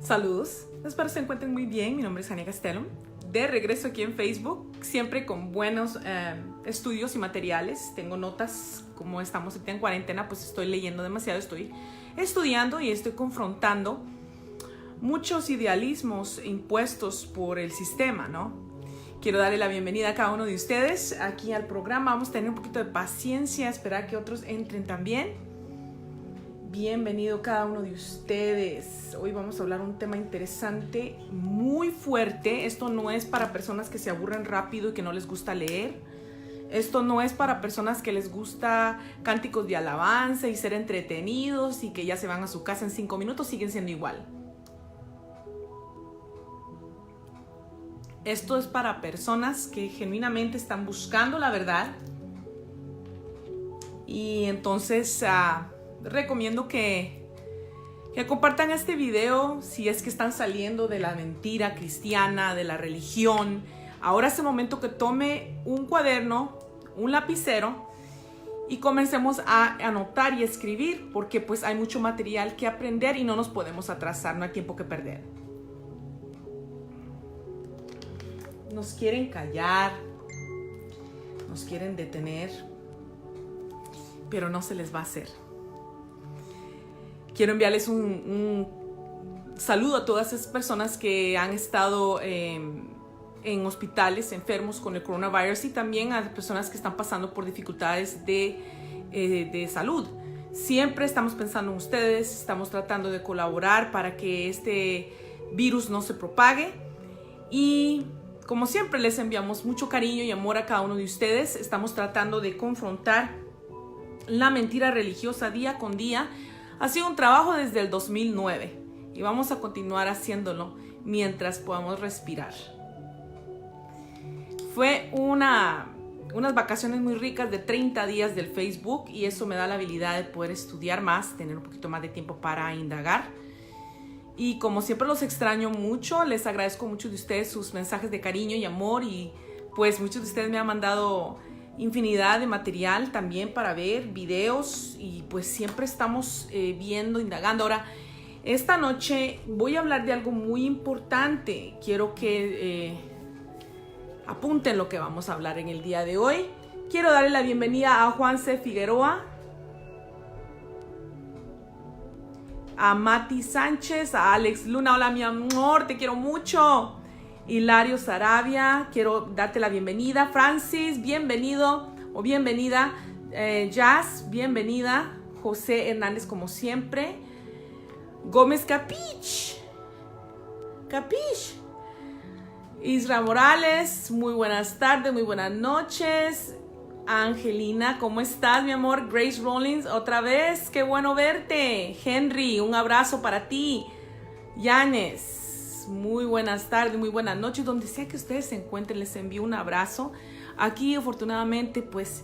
Saludos, espero se encuentren muy bien. Mi nombre es Ania Castellum, de regreso aquí en Facebook, siempre con buenos estudios y materiales. Tengo notas, como estamos en cuarentena, pues estoy leyendo demasiado, estoy estudiando y estoy confrontando muchos idealismos impuestos por el sistema, ¿no? Quiero darle la bienvenida a cada uno de ustedes aquí al programa. Vamos a tener un poquito de paciencia, esperar que otros entren también. Bienvenido cada uno de ustedes. Hoy vamos a hablar un tema interesante, muy fuerte. Esto no es para personas que se aburren rápido y que no les gusta leer. Esto no es para personas que les gusta cánticos de alabanza y ser entretenidos y que ya se van a su casa en 5 minutos, siguen siendo igual. Esto es para personas que genuinamente están buscando la verdad. Y entonces recomiendo que compartan este video si es que están saliendo de la mentira cristiana, de la religión. Ahora es el momento que tome un cuaderno, un lapicero y comencemos a anotar y escribir, porque pues hay mucho material que aprender y no nos podemos atrasar, no hay tiempo que perder. Nos quieren callar, nos quieren detener, pero no se les va a hacer. Quiero enviarles un saludo a todas esas personas que han estado en hospitales enfermos con el coronavirus y también a las personas que están pasando por dificultades de salud. Siempre estamos pensando en ustedes, estamos tratando de colaborar para que este virus no se propague y como siempre les enviamos mucho cariño y amor a cada uno de ustedes. Estamos tratando de confrontar la mentira religiosa día con día. Ha sido un trabajo desde el 2009 y vamos a continuar haciéndolo mientras podamos respirar. Fue unas vacaciones muy ricas de 30 días del Facebook y eso me da la habilidad de poder estudiar más, tener un poquito más de tiempo para indagar. Y como siempre los extraño mucho, les agradezco mucho de ustedes sus mensajes de cariño y amor y pues muchos de ustedes me han mandado infinidad de material también para ver, videos y pues siempre estamos viendo, indagando. Ahora, esta noche voy a hablar de algo muy importante. Quiero que apunten lo que vamos a hablar en el día de hoy. Quiero darle la bienvenida a Juanse Figueroa, a Mati Sánchez, a Alex Luna. Hola mi amor, te quiero mucho. Hilario Sarabia, quiero darte la bienvenida. Francis, bienvenido o bienvenida. Jazz, bienvenida. José Hernández, como siempre. Gómez Capich. Isra Morales, muy buenas tardes, muy buenas noches. Angelina, ¿cómo estás, mi amor? Grace Rollins, otra vez, qué bueno verte. Henry, un abrazo para ti. Yanes, muy buenas tardes, muy buenas noches. Donde sea que ustedes se encuentren, les envío un abrazo. Aquí, afortunadamente, pues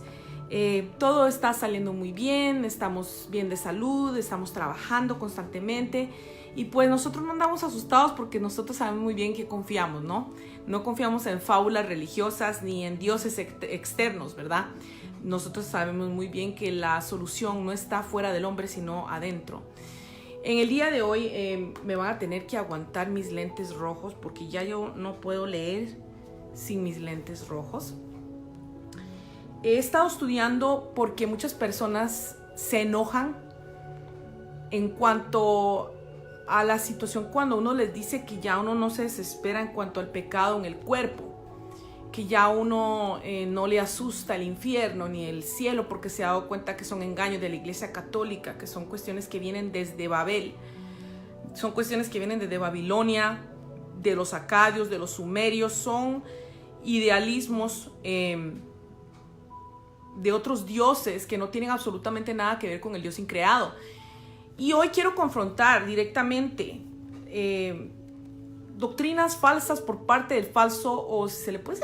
todo está saliendo muy bien. Estamos bien de salud, estamos trabajando constantemente. Y pues nosotros no andamos asustados porque nosotros sabemos muy bien que confiamos, ¿no? No confiamos en fábulas religiosas ni en dioses externos, ¿verdad? Nosotros sabemos muy bien que la solución no está fuera del hombre, sino adentro. En el día de hoy me van a tener que aguantar mis lentes rojos porque ya yo no puedo leer sin mis lentes rojos. He estado estudiando porque muchas personas se enojan en cuanto a la situación cuando uno les dice que ya uno no se desespera en cuanto al pecado en el cuerpo, que ya uno no le asusta el infierno ni el cielo porque se ha dado cuenta que son engaños de la Iglesia Católica, que son cuestiones que vienen desde Babel, son cuestiones que vienen desde Babilonia, de los acadios, de los sumerios, son idealismos de otros dioses que no tienen absolutamente nada que ver con el Dios increado. Y hoy quiero confrontar directamente doctrinas falsas por parte del falso, o se le puede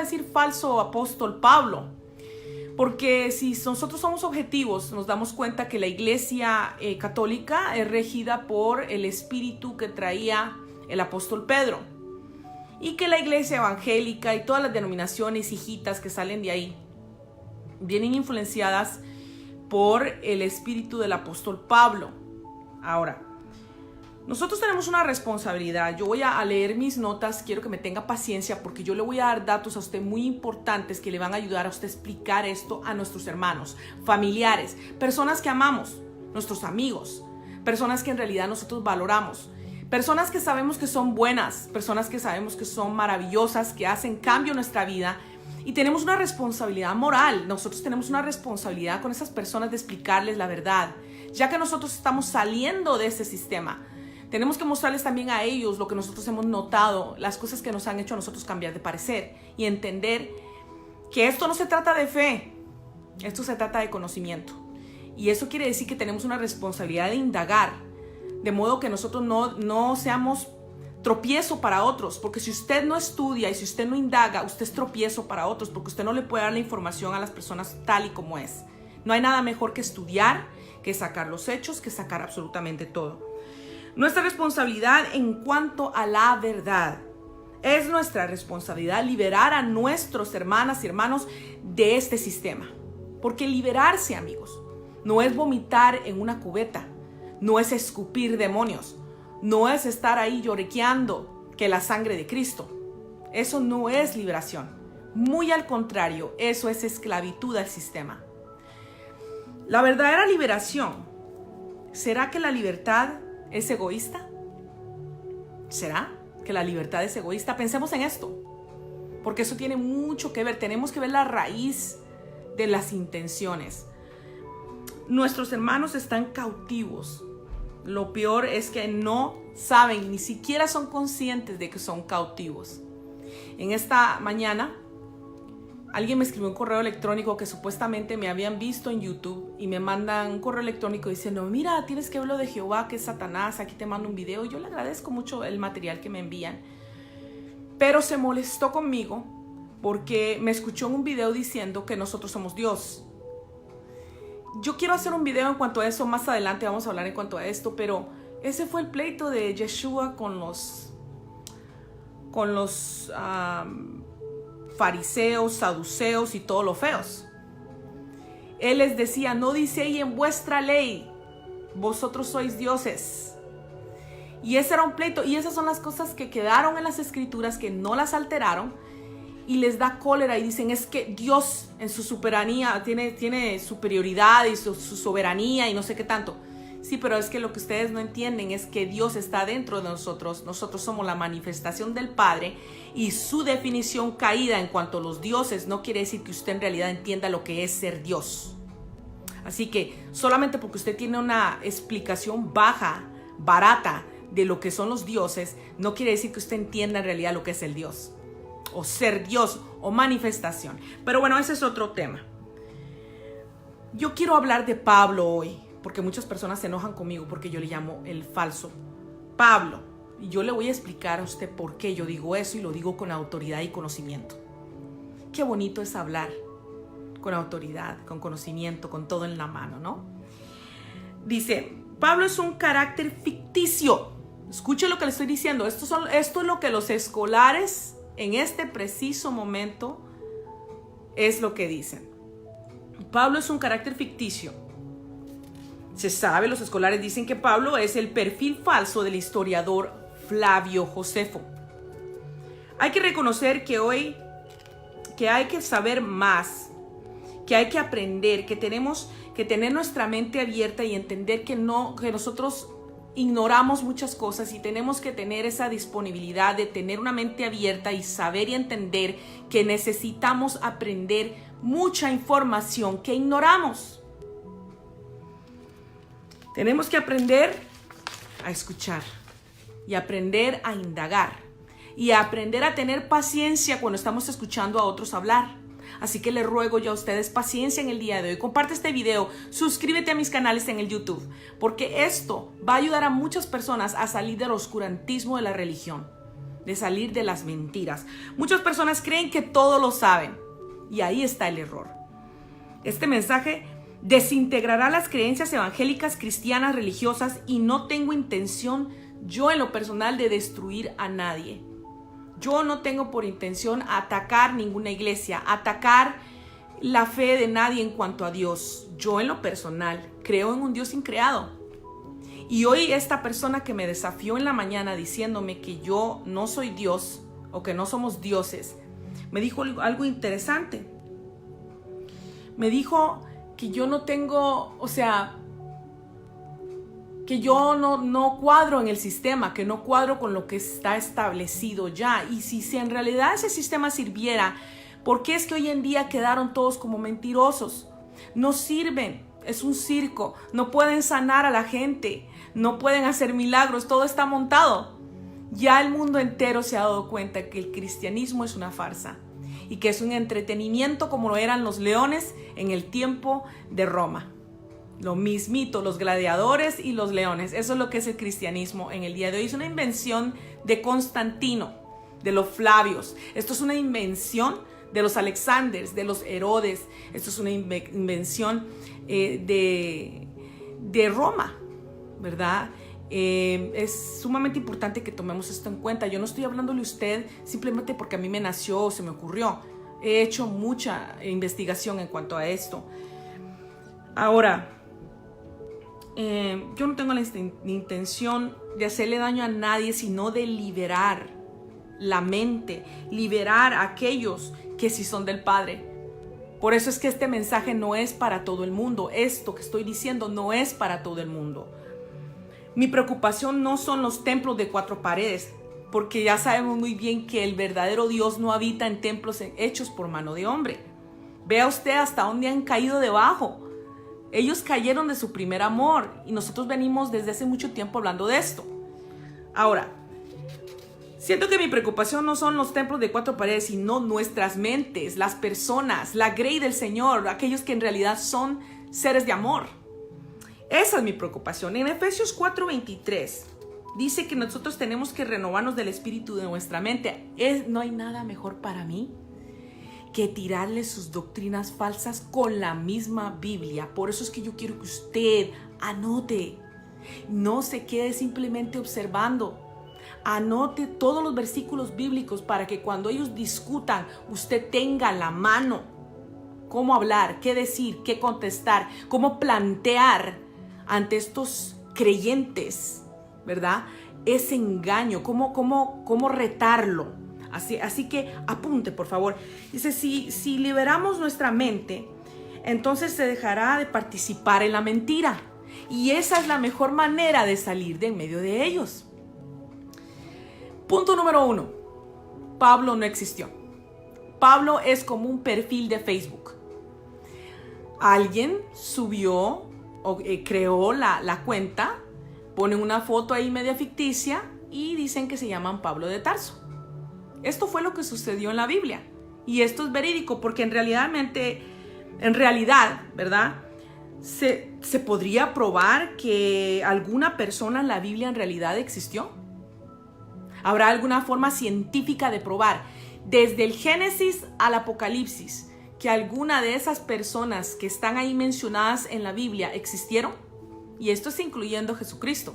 decir falso apóstol Pablo. Porque si nosotros somos objetivos, nos damos cuenta que la Iglesia católica es regida por el espíritu que traía el apóstol Pedro. Y que la Iglesia evangélica y todas las denominaciones hijitas que salen de ahí vienen influenciadas por el espíritu del apóstol Pablo. Ahora, Nosotros tenemos una responsabilidad. Yo voy a leer mis notas, quiero que me tenga paciencia porque yo le voy a dar datos a usted muy importantes que le van a ayudar a usted a explicar esto a nuestros hermanos, familiares, personas que amamos, nuestros amigos, personas que en realidad nosotros valoramos, personas que sabemos que son buenas, personas que sabemos que son maravillosas, que hacen cambio en nuestra vida. Y tenemos una responsabilidad moral. Nosotros tenemos una responsabilidad con esas personas de explicarles la verdad, ya que nosotros estamos saliendo de ese sistema. Tenemos que mostrarles también a ellos lo que nosotros hemos notado, las cosas que nos han hecho a nosotros cambiar de parecer y entender que esto no se trata de fe, esto se trata de conocimiento. Y eso quiere decir que tenemos una responsabilidad de indagar, de modo que nosotros no seamos tropiezo para otros, porque si usted no estudia y si usted no indaga, usted es tropiezo para otros, porque usted no le puede dar la información a las personas tal y como es. No hay nada mejor que estudiar, que sacar los hechos, que sacar absolutamente todo. Nuestra responsabilidad en cuanto a la verdad. Es nuestra responsabilidad liberar a nuestros hermanas y hermanos de este sistema. Porque liberarse, amigos, no es vomitar en una cubeta, no es escupir demonios, no es estar ahí lloriqueando que la sangre de Cristo. Eso no es liberación. Muy al contrario, eso es esclavitud al sistema. La verdadera liberación, ¿será que la libertad es egoísta? ¿Será que la libertad es egoísta? Pensemos en esto, porque eso tiene mucho que ver. Tenemos que ver la raíz de las intenciones. Nuestros hermanos están cautivos. Lo peor es que no saben, ni siquiera son conscientes de que son cautivos. En esta mañana, alguien me escribió un correo electrónico que supuestamente me habían visto en YouTube y me mandan un correo electrónico diciendo, mira, tienes que ver lo de Jehová, que es Satanás, aquí te mando un video. Y yo le agradezco mucho el material que me envían. Pero se molestó conmigo porque me escuchó en un video diciendo que nosotros somos Dios. Yo quiero hacer un video en cuanto a eso, más adelante vamos a hablar en cuanto a esto, pero ese fue el pleito de Yeshua con los fariseos, saduceos y todos los feos. Él les decía, no dice ahí en vuestra ley, vosotros sois dioses. Y ese era un pleito, y esas son las cosas que quedaron en las escrituras, que no las alteraron, y les da cólera y dicen, es que Dios en su soberanía tiene superioridad y su soberanía y no sé qué tanto. Sí, pero es que lo que ustedes no entienden es que Dios está dentro de nosotros. Nosotros somos la manifestación del Padre, y su definición caída en cuanto a los dioses no quiere decir que usted en realidad entienda lo que es ser Dios. Así que solamente porque usted tiene una explicación baja, barata de lo que son los dioses, no quiere decir que usted entienda en realidad lo que es el Dios, o ser Dios, o manifestación. Pero bueno, ese es otro tema. Yo quiero hablar de Pablo hoy, porque muchas personas se enojan conmigo porque yo le llamo el falso Pablo. Y yo le voy a explicar a usted por qué yo digo eso, y lo digo con autoridad y conocimiento. Qué bonito es hablar con autoridad, con conocimiento, con todo en la mano, ¿no? Dice, Pablo es un carácter ficticio. Escuche lo que le estoy diciendo. Esto es lo que los escolares en este preciso momento es lo que dicen. Pablo es un carácter ficticio. Se sabe, los escolares dicen que Pablo es el perfil falso del historiador Flavio Josefo. Hay que reconocer que hoy hay que saber más, que hay que aprender, que tenemos que tener nuestra mente abierta y entender que nosotros ignoramos muchas cosas, y tenemos que tener esa disponibilidad de tener una mente abierta y saber y entender que necesitamos aprender mucha información que ignoramos. Tenemos que aprender a escuchar y aprender a indagar y aprender a tener paciencia cuando estamos escuchando a otros hablar. Así que les ruego yo a ustedes paciencia en el día de hoy. Comparte este video, suscríbete a mis canales en el YouTube, porque esto va a ayudar a muchas personas a salir del oscurantismo de la religión, de salir de las mentiras. Muchas personas creen que todo lo saben, y ahí está el error. Este mensaje desintegrará las creencias evangélicas, cristianas, religiosas, y no tengo intención yo en lo personal de destruir a nadie. Yo no tengo por intención atacar ninguna iglesia, atacar la fe de nadie en cuanto a Dios. Yo en lo personal creo en un Dios increado. Y hoy esta persona que me desafió en la mañana diciéndome que yo no soy Dios o que no somos dioses, me dijo algo interesante. Me dijo que yo no tengo, o sea, que yo no cuadro en el sistema, que no cuadro con lo que está establecido ya. Y si en realidad ese sistema sirviera, ¿por qué es que hoy en día quedaron todos como mentirosos? No sirven, es un circo, no pueden sanar a la gente, no pueden hacer milagros, todo está montado. Ya el mundo entero se ha dado cuenta que el cristianismo es una farsa y que es un entretenimiento como lo eran los leones en el tiempo de Roma. Lo mismito, los gladiadores y los leones. Eso es lo que es el cristianismo en el día de hoy. Es una invención de Constantino, de los Flavios. Esto es una invención de los Alexanders, de los Herodes. Esto es una invención de Roma, ¿verdad? Es sumamente importante que tomemos esto en cuenta. Yo no estoy hablándole a usted simplemente porque a mí me nació o se me ocurrió. He hecho mucha investigación en cuanto a esto. Ahora, yo no tengo la intención de hacerle daño a nadie, sino de liberar la mente, liberar a aquellos que sí son del Padre. Por eso es que este mensaje no es para todo el mundo. Esto que estoy diciendo no es para todo el mundo. Mi preocupación no son los templos de 4 paredes, porque ya sabemos muy bien que el verdadero Dios no habita en templos hechos por mano de hombre. Vea usted hasta dónde han caído debajo. Ellos cayeron de su primer amor y nosotros venimos desde hace mucho tiempo hablando de esto. Ahora, siento que mi preocupación no son los templos de 4 paredes, sino nuestras mentes, las personas, la grey del Señor, aquellos que en realidad son seres de amor. Esa es mi preocupación. En Efesios 4:23 dice que nosotros tenemos que renovarnos del espíritu de nuestra mente. No hay nada mejor para mí que tirarle sus doctrinas falsas con la misma Biblia. Por eso es que yo quiero que usted anote. No se quede simplemente observando. Anote todos los versículos bíblicos para que cuando ellos discutan, usted tenga a la mano cómo hablar, qué decir, qué contestar, cómo plantear ante estos creyentes, ¿verdad? Ese engaño, cómo retarlo. Así que apunte, por favor. Dice, si liberamos nuestra mente, entonces se dejará de participar en la mentira. Y esa es la mejor manera de salir de en medio de ellos. Punto número 1. Pablo no existió. Pablo es como un perfil de Facebook. Alguien subió o creó la cuenta, ponen una foto ahí media ficticia y dicen que se llaman Pablo de Tarso. Esto fue lo que sucedió en la Biblia. Y esto es verídico porque en realidad, ¿verdad? ¿Se podría probar que alguna persona en la Biblia en realidad existió? ¿Habrá alguna forma científica de probar desde el Génesis al Apocalipsis que alguna de esas personas que están ahí mencionadas en la Biblia existieron? Y esto es incluyendo Jesucristo.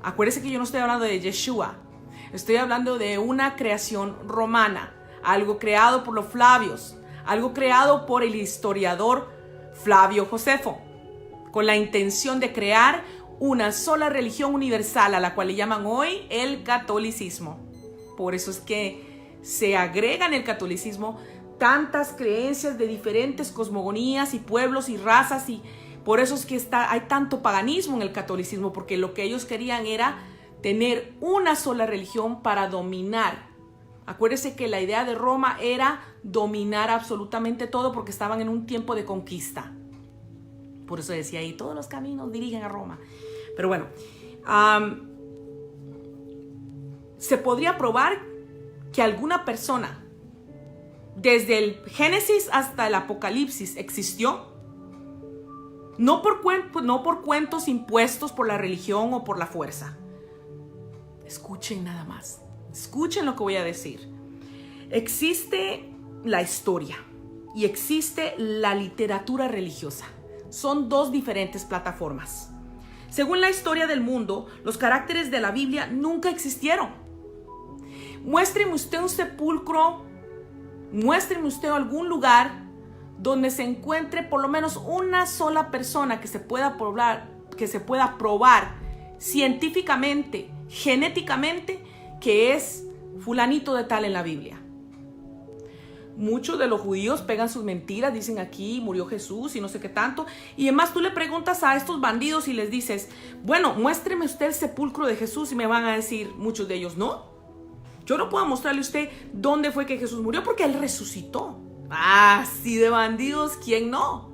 Acuérdese que yo no estoy hablando de Yeshua. Estoy hablando de una creación romana, algo creado por los Flavios, algo creado por el historiador Flavio Josefo, con la intención de crear una sola religión universal a la cual le llaman hoy el catolicismo. Por eso es que se agrega en el catolicismo tantas creencias de diferentes cosmogonías y pueblos y razas, y por eso es que hay tanto paganismo en el catolicismo, porque lo que ellos querían era tener una sola religión para dominar. Acuérdese que la idea de Roma era dominar absolutamente todo porque estaban en un tiempo de conquista. Por eso decía ahí, todos los caminos dirigen a Roma. Pero bueno, se podría probar que alguna persona, desde el Génesis hasta el Apocalipsis, existió. No por cuentos impuestos por la religión o por la fuerza. Escuchen nada más. Escuchen lo que voy a decir. Existe la historia y existe la literatura religiosa. Son dos diferentes plataformas. Según la historia del mundo, los caracteres de la Biblia nunca existieron. Muéstreme usted un sepulcro, muéstreme usted algún lugar donde se encuentre por lo menos una sola persona que se pueda que se pueda probar científicamente, genéticamente, que es fulanito de tal en la Biblia. Muchos de los judíos pegan sus mentiras, dicen aquí murió Jesús y no sé qué tanto. Y además tú le preguntas a estos bandidos y les dices, bueno, muéstreme usted el sepulcro de Jesús, y me van a decir muchos de ellos, no, yo no puedo mostrarle a usted dónde fue que Jesús murió porque Él resucitó. Ah, sí, de bandidos, ¿quién no?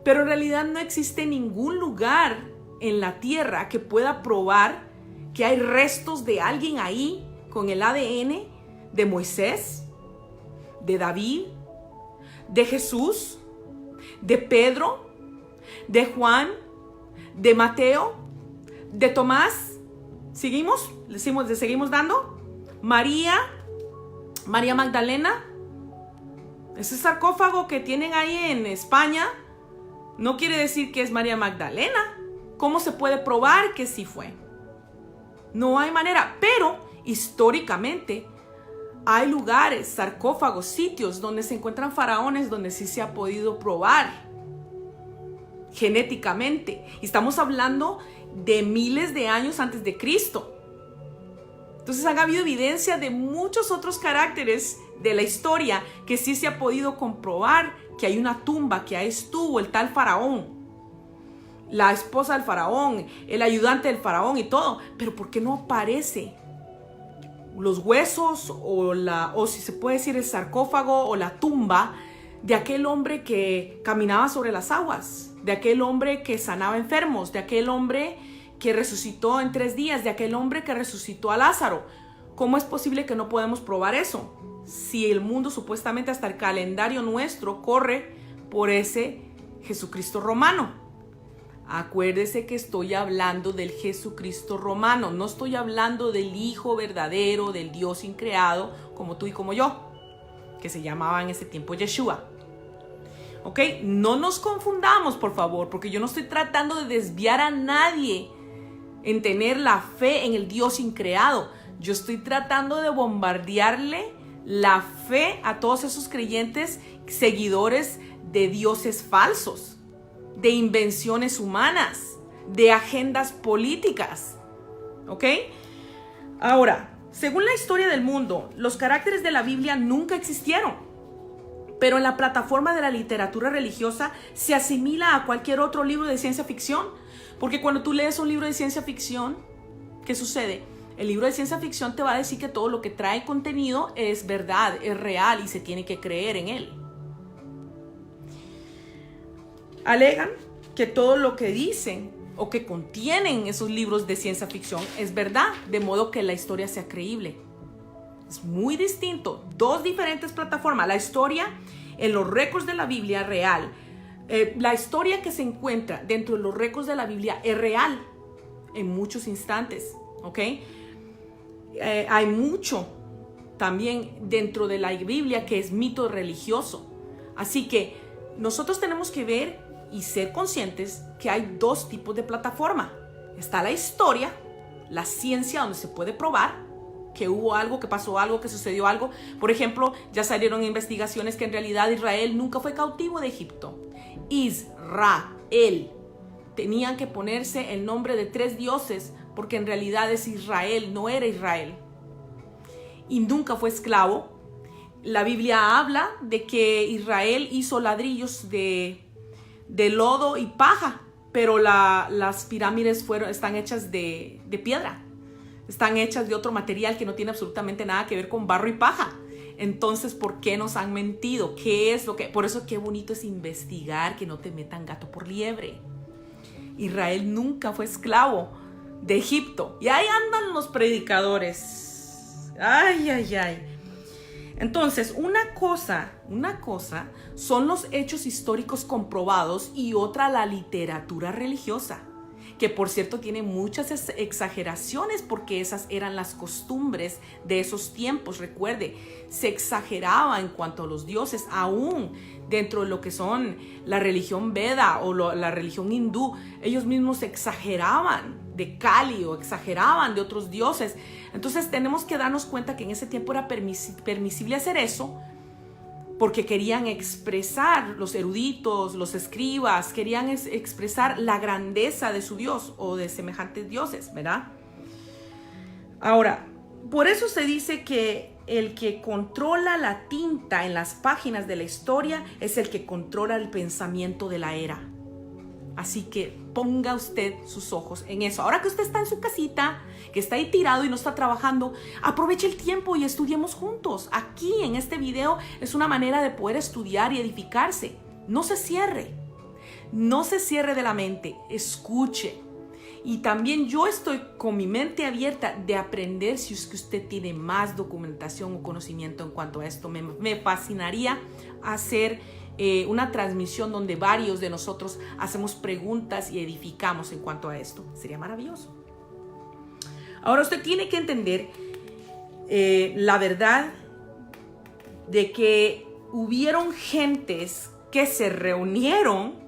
Pero en realidad no existe ningún lugar en la tierra que pueda probar que hay restos de alguien ahí con el ADN de Moisés, de David, de Jesús, de Pedro, de Juan, de Mateo, de Tomás. ¿Seguimos? ¿Le seguimos dando? María Magdalena. Ese sarcófago que tienen ahí en España no quiere decir que es María Magdalena. ¿Cómo se puede probar que sí fue? No hay manera, pero históricamente hay lugares, sarcófagos, sitios donde se encuentran faraones donde sí se ha podido probar genéticamente. Y estamos hablando de miles de años antes de Cristo. Entonces han habido evidencia de muchos otros caracteres de la historia que sí se ha podido comprobar que hay una tumba, que ahí estuvo el tal faraón, la esposa del faraón, el ayudante del faraón y todo. Pero ¿por qué no aparece los huesos o si se puede decir el sarcófago o la tumba de aquel hombre que caminaba sobre las aguas, de aquel hombre que sanaba enfermos, de aquel hombre que resucitó en 3 días, de aquel hombre que resucitó a Lázaro? ¿Cómo es posible que no podemos probar eso? Si el mundo supuestamente, hasta el calendario nuestro, corre por ese Jesucristo romano. Acuérdese que estoy hablando del Jesucristo romano, no estoy hablando del Hijo verdadero, del Dios increado, como tú y como yo, que se llamaba en ese tiempo Yeshua. ¿Ok? No nos confundamos, por favor, porque yo no estoy tratando de desviar a nadie en tener la fe en el Dios increado. Yo estoy tratando de bombardearle la fe a todos esos creyentes, seguidores de dioses falsos, de invenciones humanas, de agendas políticas. ¿Ok? Ahora, según la historia del mundo, los caracteres de la Biblia nunca existieron, pero en la plataforma de la literatura religiosa se asimila a cualquier otro libro de ciencia ficción, porque cuando tú lees un libro de ciencia ficción, ¿qué sucede? El libro de ciencia ficción te va a decir que todo lo que trae contenido es verdad, es real y se tiene que creer en él. Alegan que todo lo que dicen o que contienen esos libros de ciencia ficción es verdad, de modo que la historia sea creíble. Es muy distinto, 2 diferentes plataformas. La historia en los récords de la Biblia real, la historia que se encuentra dentro de los récords de la Biblia es real en muchos instantes, ¿ok? Hay mucho también dentro de la Biblia que es mito religioso. Así que nosotros tenemos que ver y ser conscientes que hay 2 tipos de plataforma. Está la historia, la ciencia, donde se puede probar que hubo algo, que pasó algo, que sucedió algo. Por ejemplo, ya salieron investigaciones que en realidad Israel nunca fue cautivo de Egipto. Israel. Tenían que ponerse el nombre de 3 dioses porque en realidad es Israel, no era Israel. Y nunca fue esclavo. La Biblia habla de que Israel hizo ladrillos de lodo y paja, pero las pirámides están hechas de piedra. Están hechas de otro material que no tiene absolutamente nada que ver con barro y paja. Entonces, ¿por qué nos han mentido? ¿Qué es lo que? Por eso qué bonito es investigar, que no te metan gato por liebre. Israel nunca fue esclavo de Egipto. Y ahí andan los predicadores. Ay, ay, ay. Entonces, una cosa son los hechos históricos comprobados y otra la literatura religiosa, que por cierto tiene muchas exageraciones porque esas eran las costumbres de esos tiempos. Recuerde, se exageraba en cuanto a los dioses, aún dentro de lo que son la religión Veda o la religión hindú. Ellos mismos exageraban de Kali o exageraban de otros dioses. Entonces tenemos que darnos cuenta que en ese tiempo era permisible hacer eso porque querían expresar, los eruditos, los escribas, querían expresar la grandeza de su Dios o de semejantes dioses, ¿verdad? Ahora, por eso se dice que el que controla la tinta en las páginas de la historia es el que controla el pensamiento de la era. Así que ponga usted sus ojos en eso. Ahora que usted está en su casita, que está ahí tirado y no está trabajando, aproveche el tiempo y estudiemos juntos. Aquí en este video es una manera de poder estudiar y edificarse. No se cierre. No se cierre de la mente. Escuche. Y también yo estoy con mi mente abierta de aprender si es que usted tiene más documentación o conocimiento en cuanto a esto. Me fascinaría hacer una transmisión donde varios de nosotros hacemos preguntas y edificamos en cuanto a esto. Sería maravilloso. Ahora usted tiene que entender la verdad de que hubieron gentes que se reunieron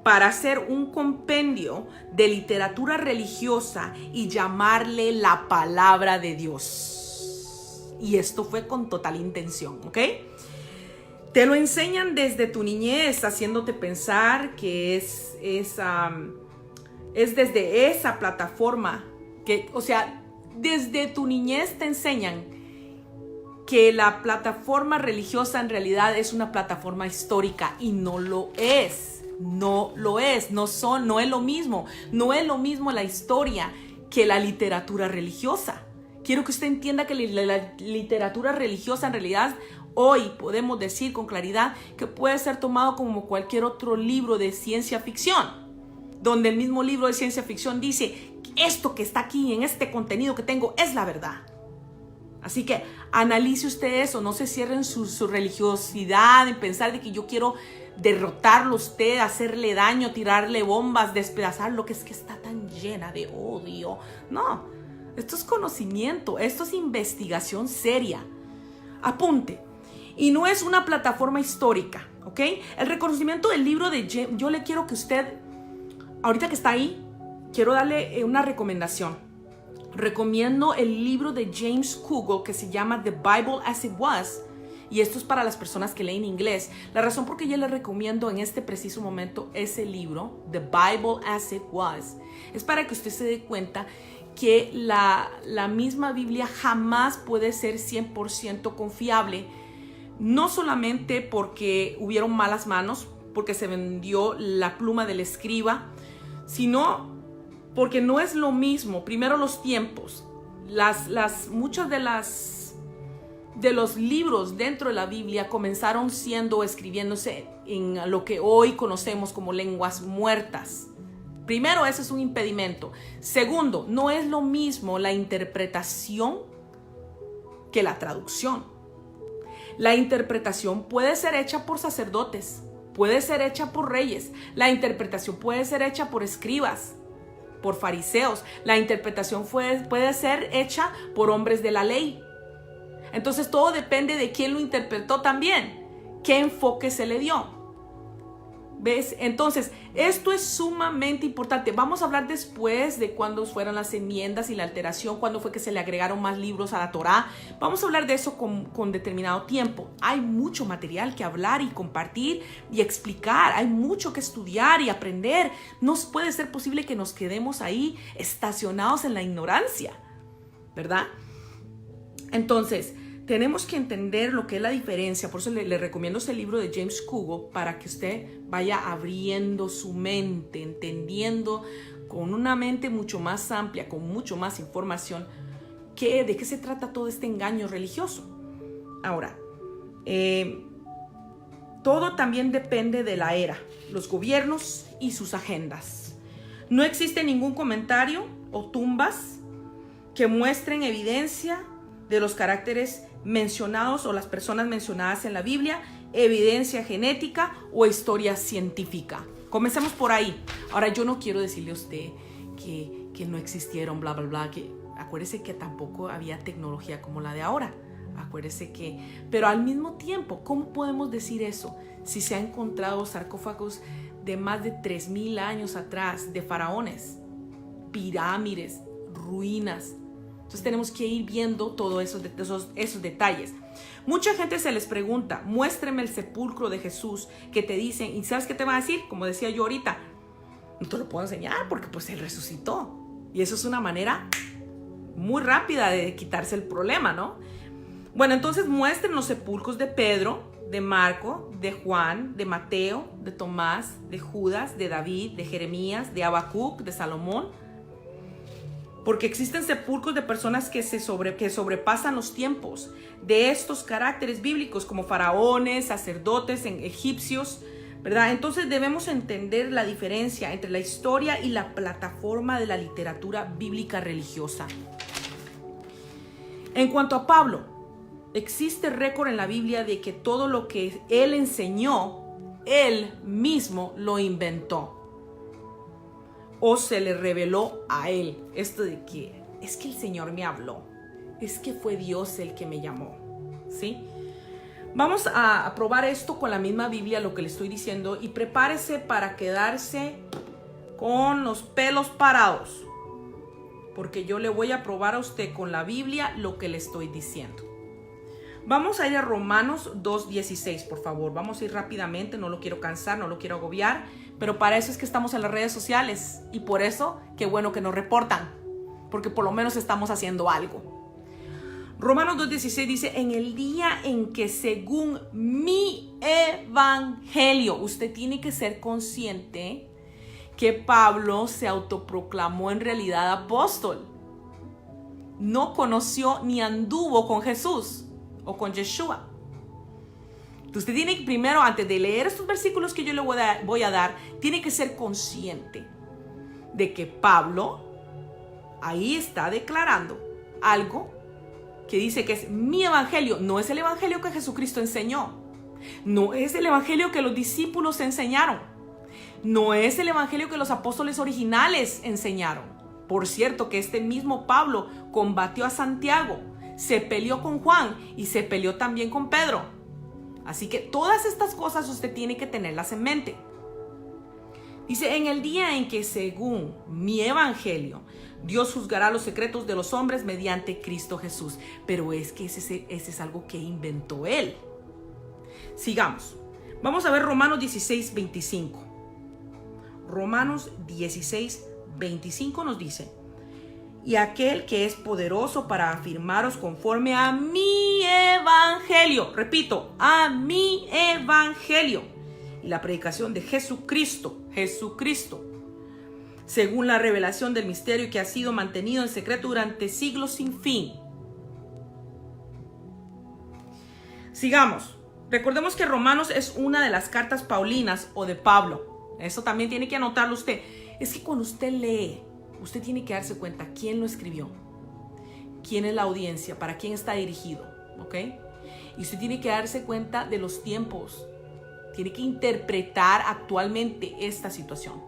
para hacer un compendio de literatura religiosa y llamarle la palabra de Dios. Y esto fue con total intención, ¿ok? Te lo enseñan desde tu niñez, haciéndote pensar que es desde esa plataforma, desde tu niñez te enseñan que la plataforma religiosa en realidad es una plataforma histórica y no lo es. No lo es, no es lo mismo. No es lo mismo la historia que la literatura religiosa. Quiero que usted entienda que la literatura religiosa en realidad hoy podemos decir con claridad que puede ser tomado como cualquier otro libro de ciencia ficción, donde el mismo libro de ciencia ficción dice, esto que está aquí en este contenido que tengo es la verdad. Así que analice usted eso, no se cierre en su religiosidad, en pensar de que yo quiero derrotarlo a usted, hacerle daño, tirarle bombas, despedazarlo, que es que está tan llena de odio. No, esto es conocimiento, esto es investigación seria. Apunte. Y no es una plataforma histórica, ¿ok? El reconocimiento del libro de James, yo le quiero que usted, ahorita que está ahí, quiero darle una recomendación. Recomiendo el libro de James Kugel que se llama The Bible as It Was. Y esto es para las personas que leen inglés. La razón por que yo le recomiendo en este preciso momento ese libro, The Bible as It Was, es para que usted se dé cuenta que la misma Biblia jamás puede ser 100% confiable. No solamente porque hubieron malas manos, porque se vendió la pluma del escriba, sino porque no es lo mismo. Primero, los tiempos. Muchos de los libros dentro de la Biblia comenzaron escribiéndose en lo que hoy conocemos como lenguas muertas. Primero, ese es un impedimento. Segundo, no es lo mismo la interpretación que la traducción. La interpretación puede ser hecha por sacerdotes, puede ser hecha por reyes, la interpretación puede ser hecha por escribas, por fariseos, la interpretación puede ser hecha por hombres de la ley. Entonces todo depende de quién lo interpretó también, qué enfoque se le dio. ¿Ves? Entonces, esto es sumamente importante. Vamos a hablar después de cuándo fueron las enmiendas y la alteración, cuándo fue que se le agregaron más libros a la Torá. Vamos a hablar de eso con determinado tiempo. Hay mucho material que hablar y compartir y explicar. Hay mucho que estudiar y aprender. No puede ser posible que nos quedemos ahí estacionados en la ignorancia, ¿verdad? Entonces, tenemos que entender lo que es la diferencia. Por eso le recomiendo ese libro de James Kugel para que usted vaya abriendo su mente, entendiendo con una mente mucho más amplia, con mucho más información, de qué se trata todo este engaño religioso. Ahora, todo también depende de la era, los gobiernos y sus agendas. No existe ningún comentario o tumbas que muestren evidencia de los caracteres mencionados o las personas mencionadas en la Biblia, evidencia genética o historia científica. Comencemos por ahí. Ahora, yo no quiero decirle a usted que no existieron, bla, bla, bla. Acuérdese que tampoco había tecnología como la de ahora. Acuérdese pero al mismo tiempo, ¿cómo podemos decir eso? Si se han encontrado sarcófagos de más de 3,000 años atrás, de faraones, pirámides, ruinas. Entonces tenemos que ir viendo todos esos detalles. Mucha gente se les pregunta, muéstreme el sepulcro de Jesús, que te dicen, ¿y sabes qué te van a decir? Como decía yo ahorita, no te lo puedo enseñar porque pues Él resucitó. Y eso es una manera muy rápida de quitarse el problema, ¿no? Bueno, entonces muestren los sepulcros de Pedro, de Marco, de Juan, de Mateo, de Tomás, de Judas, de David, de Jeremías, de Habacuc, de Salomón. Porque existen sepulcros de personas que sobrepasan los tiempos, de estos caracteres bíblicos como faraones, sacerdotes, egipcios, ¿verdad? Entonces debemos entender la diferencia entre la historia y la plataforma de la literatura bíblica religiosa. En cuanto a Pablo, existe récord en la Biblia de que todo lo que él enseñó, él mismo lo inventó o se le reveló a él. Esto de que es que el Señor me habló, es que fue Dios el que me llamó, ¿sí? Vamos a probar esto con la misma Biblia, lo que le estoy diciendo, y prepárese para quedarse con los pelos parados, porque yo le voy a probar a usted con la Biblia lo que le estoy diciendo. Vamos a ir a Romanos 2:16, por favor. Vamos a ir rápidamente, no lo quiero cansar, no lo quiero agobiar, pero para eso es que estamos en las redes sociales y por eso, qué bueno que nos reportan, porque por lo menos estamos haciendo algo. Romanos 2:16 dice, en el día en que según mi evangelio, usted tiene que ser consciente que Pablo se autoproclamó en realidad apóstol. No conoció ni anduvo con Jesús o con Yeshua. Usted tiene que primero, antes de leer estos versículos que yo le voy a dar, tiene que ser consciente de que Pablo ahí está declarando algo que dice que es mi evangelio. No es el evangelio que Jesucristo enseñó. No es el evangelio que los discípulos enseñaron. No es el evangelio que los apóstoles originales enseñaron. Por cierto, que este mismo Pablo combatió a Santiago, se peleó con Juan y se peleó también con Pedro. Así que todas estas cosas usted tiene que tenerlas en mente. Dice, en el día en que según mi evangelio, Dios juzgará los secretos de los hombres mediante Cristo Jesús. Pero es que ese es algo que inventó Él. Sigamos. Vamos a ver Romanos 16:25. Romanos 16:25 nos dice, y aquel que es poderoso para afirmaros conforme a mi evangelio, repito, a mi evangelio, y la predicación de Jesucristo, según la revelación del misterio que ha sido mantenido en secreto durante siglos sin fin. Sigamos. Recordemos que Romanos es una de las cartas paulinas o de Pablo. Eso también tiene que anotarlo usted. Es que cuando usted lee, usted tiene que darse cuenta quién lo escribió, quién es la audiencia, para quién está dirigido, ¿ok? Y usted tiene que darse cuenta de los tiempos. Tiene que interpretar actualmente esta situación.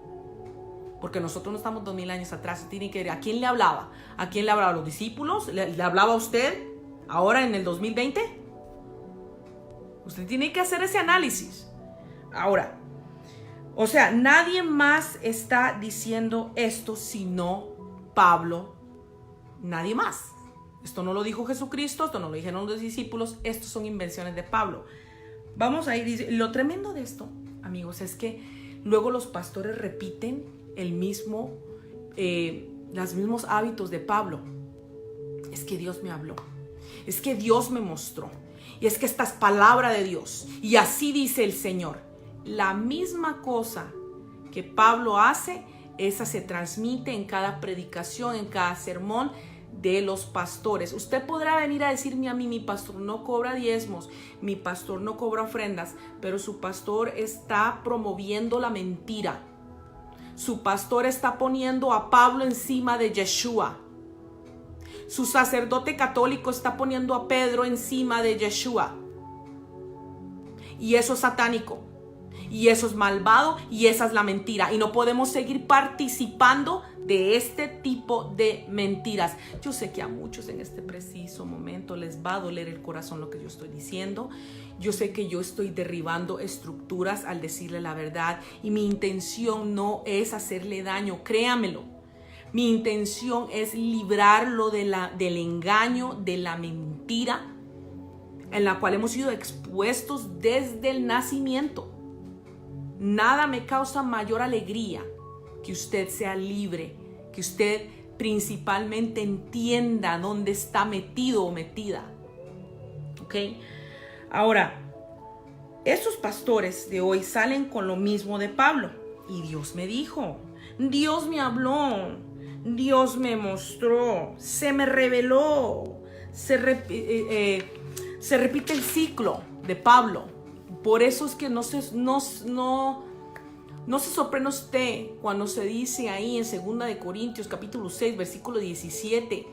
Porque nosotros no estamos 2000 años atrás. Usted tiene que ver a quién le hablaba. ¿A quién le hablaba? ¿A los discípulos? ¿Le hablaba a usted ahora en el 2020? Usted tiene que hacer ese análisis. Ahora, o sea, nadie más está diciendo esto sino Pablo. Nadie más. Esto no lo dijo Jesucristo, esto no lo dijeron los discípulos, estos son invenciones de Pablo. Vamos a ir. Lo tremendo de esto, amigos, es que luego los pastores repiten los mismos hábitos de Pablo. Es que Dios me habló. Es que Dios me mostró. Y es que esta es palabra de Dios. Y así dice el Señor. La misma cosa que Pablo hace, esa se transmite en cada predicación, en cada sermón de los pastores. Usted podrá venir a decirme a mí, mi pastor no cobra diezmos, mi pastor no cobra ofrendas, pero su pastor está promoviendo la mentira. Su pastor está poniendo a Pablo encima de Yeshua. Su sacerdote católico está poniendo a Pedro encima de Yeshua. Y eso es satánico. Y eso es malvado y esa es la mentira. Y no podemos seguir participando de este tipo de mentiras. Yo sé que a muchos en este preciso momento les va a doler el corazón lo que yo estoy diciendo. Yo sé que yo estoy derribando estructuras al decirle la verdad. Y mi intención no es hacerle daño, créamelo. Mi intención es librarlo del engaño, de la mentira. en la cual hemos sido expuestos desde el nacimiento. Nada me causa mayor alegría que usted sea libre, que usted principalmente entienda dónde está metido o metida. ¿Ok? Ahora, estos pastores de hoy salen con lo mismo de Pablo. Y Dios me dijo, Dios me habló, Dios me mostró, se me reveló. Se repite el ciclo de Pablo. Por eso es que no se sorprenda usted cuando se dice ahí en 2 de Corintios capítulo 6 versículo 17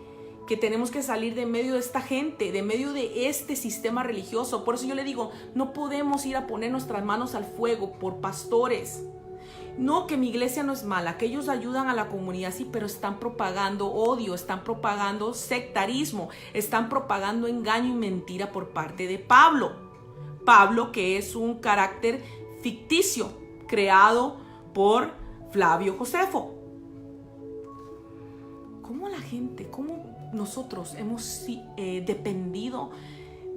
que tenemos que salir de medio de esta gente, de medio de este sistema religioso. Por eso yo le digo, no podemos ir a poner nuestras manos al fuego por pastores. No, que mi iglesia no es mala, que ellos ayudan a la comunidad, sí, pero están propagando odio, están propagando sectarismo, están propagando engaño y mentira por parte de Pablo. Pablo, que es un carácter ficticio, creado por Flavio Josefo. ¿Cómo la gente, cómo nosotros hemos dependido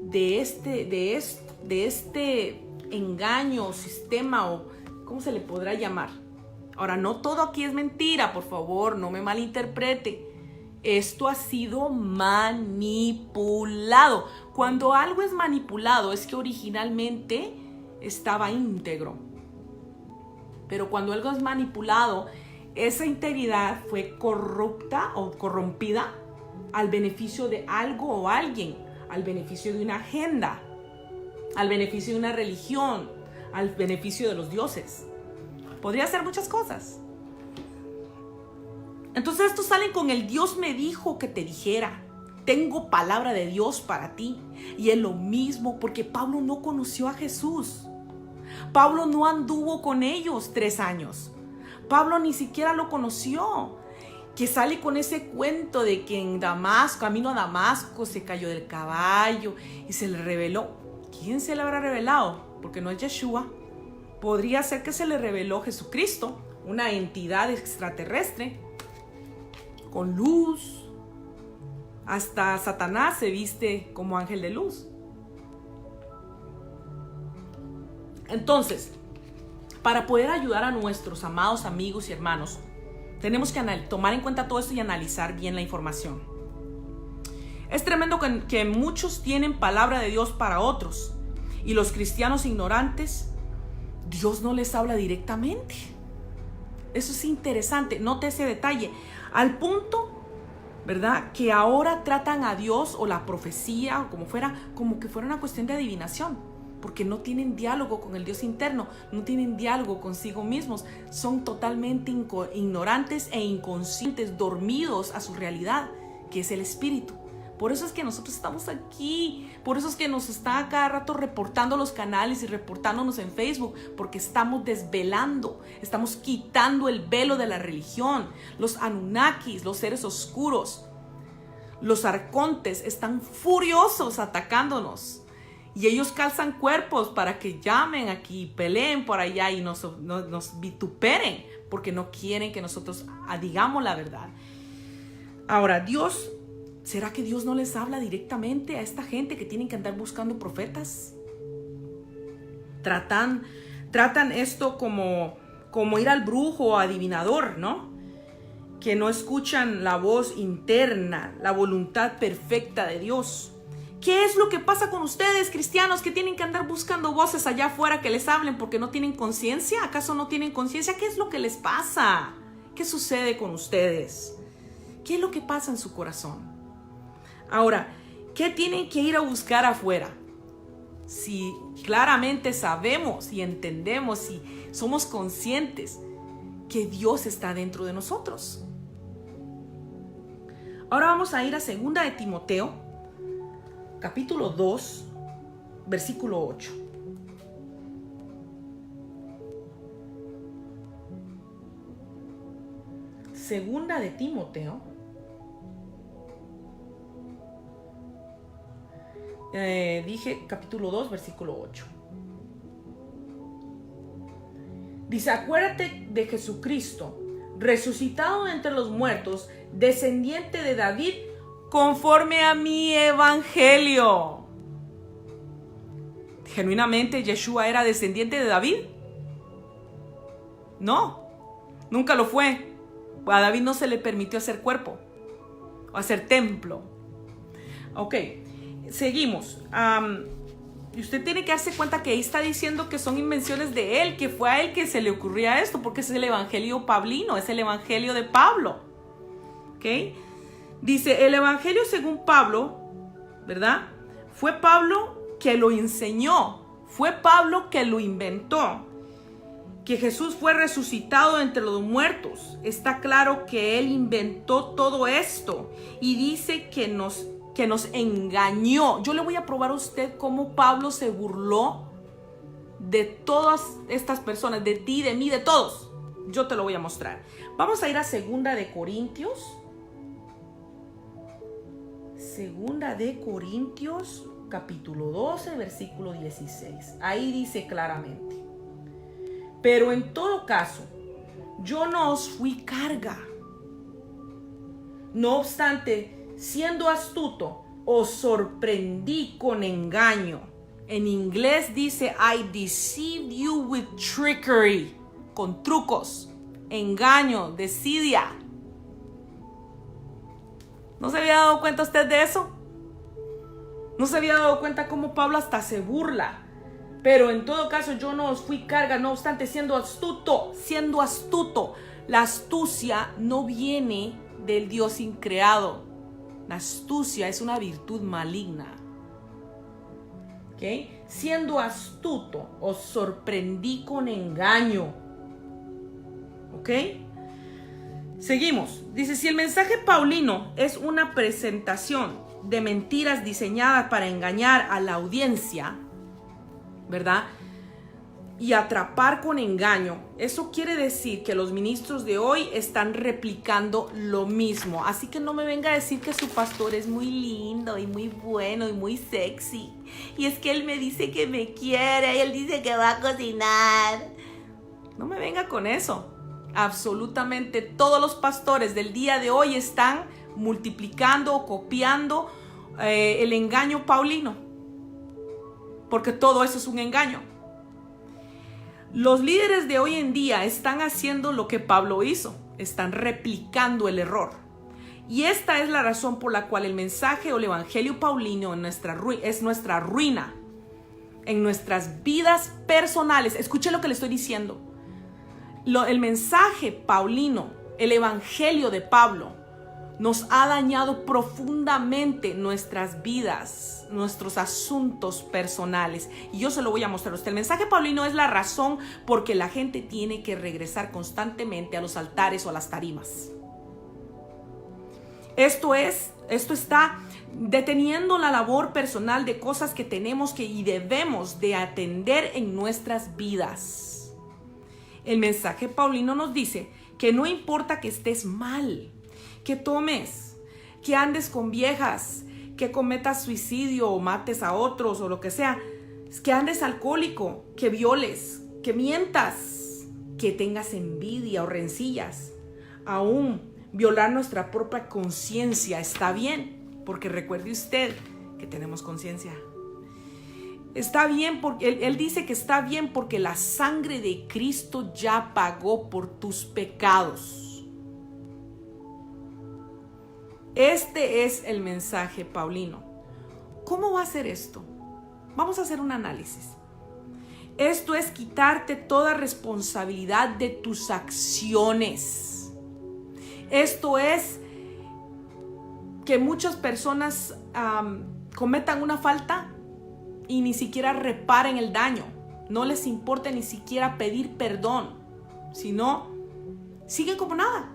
de este engaño, sistema o ¿cómo se le podrá llamar? Ahora, no todo aquí es mentira, por favor, no me malinterprete. Esto ha sido manipulado. Cuando algo es manipulado es que originalmente estaba íntegro. Pero cuando algo es manipulado, esa integridad fue corrupta o corrompida al beneficio de algo o alguien, al beneficio de una agenda, al beneficio de una religión, al beneficio de los dioses. Podría ser muchas cosas. Entonces estos salen con el Dios me dijo que te dijera. Tengo palabra de Dios para ti. Y es lo mismo porque Pablo no conoció a Jesús. Pablo no anduvo con ellos 3 años. Pablo ni siquiera lo conoció. Que sale con ese cuento de que en Damasco, camino a Damasco, se cayó del caballo y se le reveló. ¿Quién se le habrá revelado? Porque no es Yeshua. Podría ser que se le reveló Jesucristo, una entidad extraterrestre, con luz. Hasta Satanás se viste como ángel de luz. Entonces, para poder ayudar a nuestros amados amigos y hermanos, tenemos que tomar en cuenta todo esto y analizar bien la información. Es tremendo que muchos tienen palabra de Dios para otros y los cristianos ignorantes, Dios no les habla directamente. Eso es interesante, note ese detalle. Al punto, ¿verdad?, que ahora tratan a Dios o la profecía o como que fuera una cuestión de adivinación, porque no tienen diálogo con el Dios interno, no tienen diálogo consigo mismos, son totalmente ignorantes e inconscientes, dormidos a su realidad, que es el espíritu. Por eso es que nosotros estamos aquí, por eso es que nos está cada rato reportando los canales y reportándonos en Facebook, porque estamos desvelando, estamos quitando el velo de la religión. Los Anunnakis, los seres oscuros, los arcontes están furiosos atacándonos. Y ellos calzan cuerpos para que llamen aquí, peleen por allá y nos vituperen, porque no quieren que nosotros digamos la verdad. Ahora, ¿será que Dios no les habla directamente a esta gente que tienen que andar buscando profetas? Tratan esto como ir al brujo o adivinador, ¿no? Que no escuchan la voz interna, la voluntad perfecta de Dios. ¿Qué es lo que pasa con ustedes, cristianos, que tienen que andar buscando voces allá afuera que les hablen porque no tienen conciencia? ¿Acaso no tienen conciencia? ¿Qué es lo que les pasa? ¿Qué sucede con ustedes? ¿Qué es lo que pasa en su corazón? Ahora, ¿qué tienen que ir a buscar afuera? Si claramente sabemos y entendemos y somos conscientes que Dios está dentro de nosotros. Ahora vamos a ir a 2 de Timoteo, capítulo 2, versículo 8. Segunda de Timoteo, dije capítulo 2, versículo 8. Dice, acuérdate de Jesucristo, resucitado entre los muertos, descendiente de David, conforme a mi evangelio. ¿Genuinamente Yeshua era descendiente de David? No, nunca lo fue. A David no se le permitió hacer cuerpo o hacer templo. Ok, seguimos. Y usted tiene que darse cuenta que ahí está diciendo que son invenciones de él, que fue a él que se le ocurría esto, porque es el evangelio pablino, es el evangelio de Pablo. ¿Ok? Dice, el evangelio según Pablo, ¿verdad? Fue Pablo que lo enseñó, fue Pablo que lo inventó. Que Jesús fue resucitado entre los muertos. Está claro que él inventó todo esto y dice que nos engañó. Yo le voy a probar a usted cómo Pablo se burló de todas estas personas, de ti, de mí, de todos. Yo te lo voy a mostrar. Vamos a ir a Segunda de Corintios. Segunda de Corintios, capítulo 12, versículo 16. Ahí dice claramente: pero en todo caso, yo no os fui carga. No obstante, siendo astuto, os sorprendí con engaño. En inglés dice, I deceived you with trickery. Con trucos, engaño, desidia. ¿No se había dado cuenta usted de eso? ¿No se había dado cuenta cómo Pablo hasta se burla? Pero en todo caso yo no os fui carga, no obstante siendo astuto. La astucia no viene del Dios increado. La astucia es una virtud maligna. ¿Ok? Siendo astuto, os sorprendí con engaño. ¿Ok? Seguimos. Dice, si el mensaje paulino es una presentación de mentiras diseñadas para engañar a la audiencia, ¿verdad? Y atrapar con engaño, eso quiere decir que los ministros de hoy están replicando lo mismo. Así que no me venga a decir que su pastor es muy lindo y muy bueno y muy sexy. Y es que él me dice que me quiere y él dice que va a cocinar. No me venga con eso. Absolutamente todos los pastores del día de hoy están multiplicando o copiando el engaño paulino. Porque todo eso es un engaño. Los líderes de hoy en día están haciendo lo que Pablo hizo. Están replicando el error. Y esta es la razón por la cual el mensaje o el evangelio paulino es nuestra ruina. En nuestras vidas personales. Escuche lo que le estoy diciendo. El mensaje paulino, el evangelio de Pablo, nos ha dañado profundamente nuestras vidas, nuestros asuntos personales. Y yo se lo voy a mostrar a usted. El mensaje paulino es la razón por que la gente tiene que regresar constantemente a los altares o a las tarimas. Esto está deteniendo la labor personal de cosas que tenemos que y debemos de atender en nuestras vidas. El mensaje paulino nos dice que no importa que estés mal, que tomes, que andes con viejas, que cometas suicidio o mates a otros o lo que sea, que andes alcohólico, que violes, que mientas, que tengas envidia o rencillas. Aún violar nuestra propia conciencia está bien, porque recuerde usted que tenemos conciencia. Está bien porque él dice que está bien porque la sangre de Cristo ya pagó por tus pecados. Este es el mensaje paulino. ¿Cómo va a ser esto? Vamos a hacer un análisis. Esto es quitarte toda responsabilidad de tus acciones. Esto es que muchas personas cometan una falta y ni siquiera reparen el daño. No les importa ni siquiera pedir perdón, sino siguen como nada.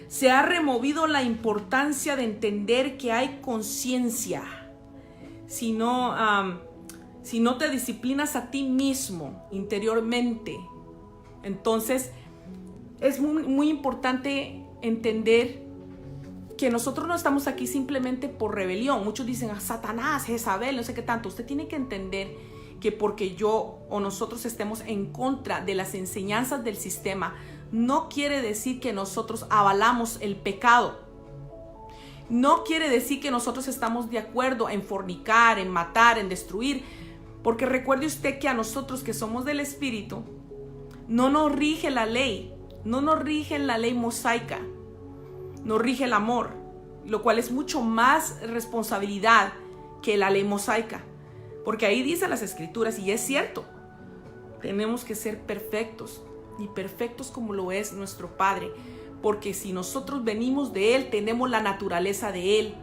Se ha removido la importancia de entender que hay conciencia. Si no te disciplinas a ti mismo interiormente, entonces es muy importante entender que nosotros no estamos aquí simplemente por rebelión. Muchos dicen, Satanás, Jezabel, no sé qué tanto. Usted tiene que entender que porque yo o nosotros estemos en contra de las enseñanzas del sistema, no quiere decir que nosotros avalamos el pecado. No quiere decir que nosotros estamos de acuerdo en fornicar, en matar, en destruir, Porque recuerde usted que a nosotros que somos del Espíritu, no nos rige la ley, no nos rige la ley mosaica, nos rige el amor, lo cual es mucho más responsabilidad que la ley mosaica. Porque ahí dicen las Escrituras, y es cierto, tenemos que ser perfectos, y perfectos como lo es nuestro Padre. Porque si nosotros venimos de Él, tenemos la naturaleza de Él.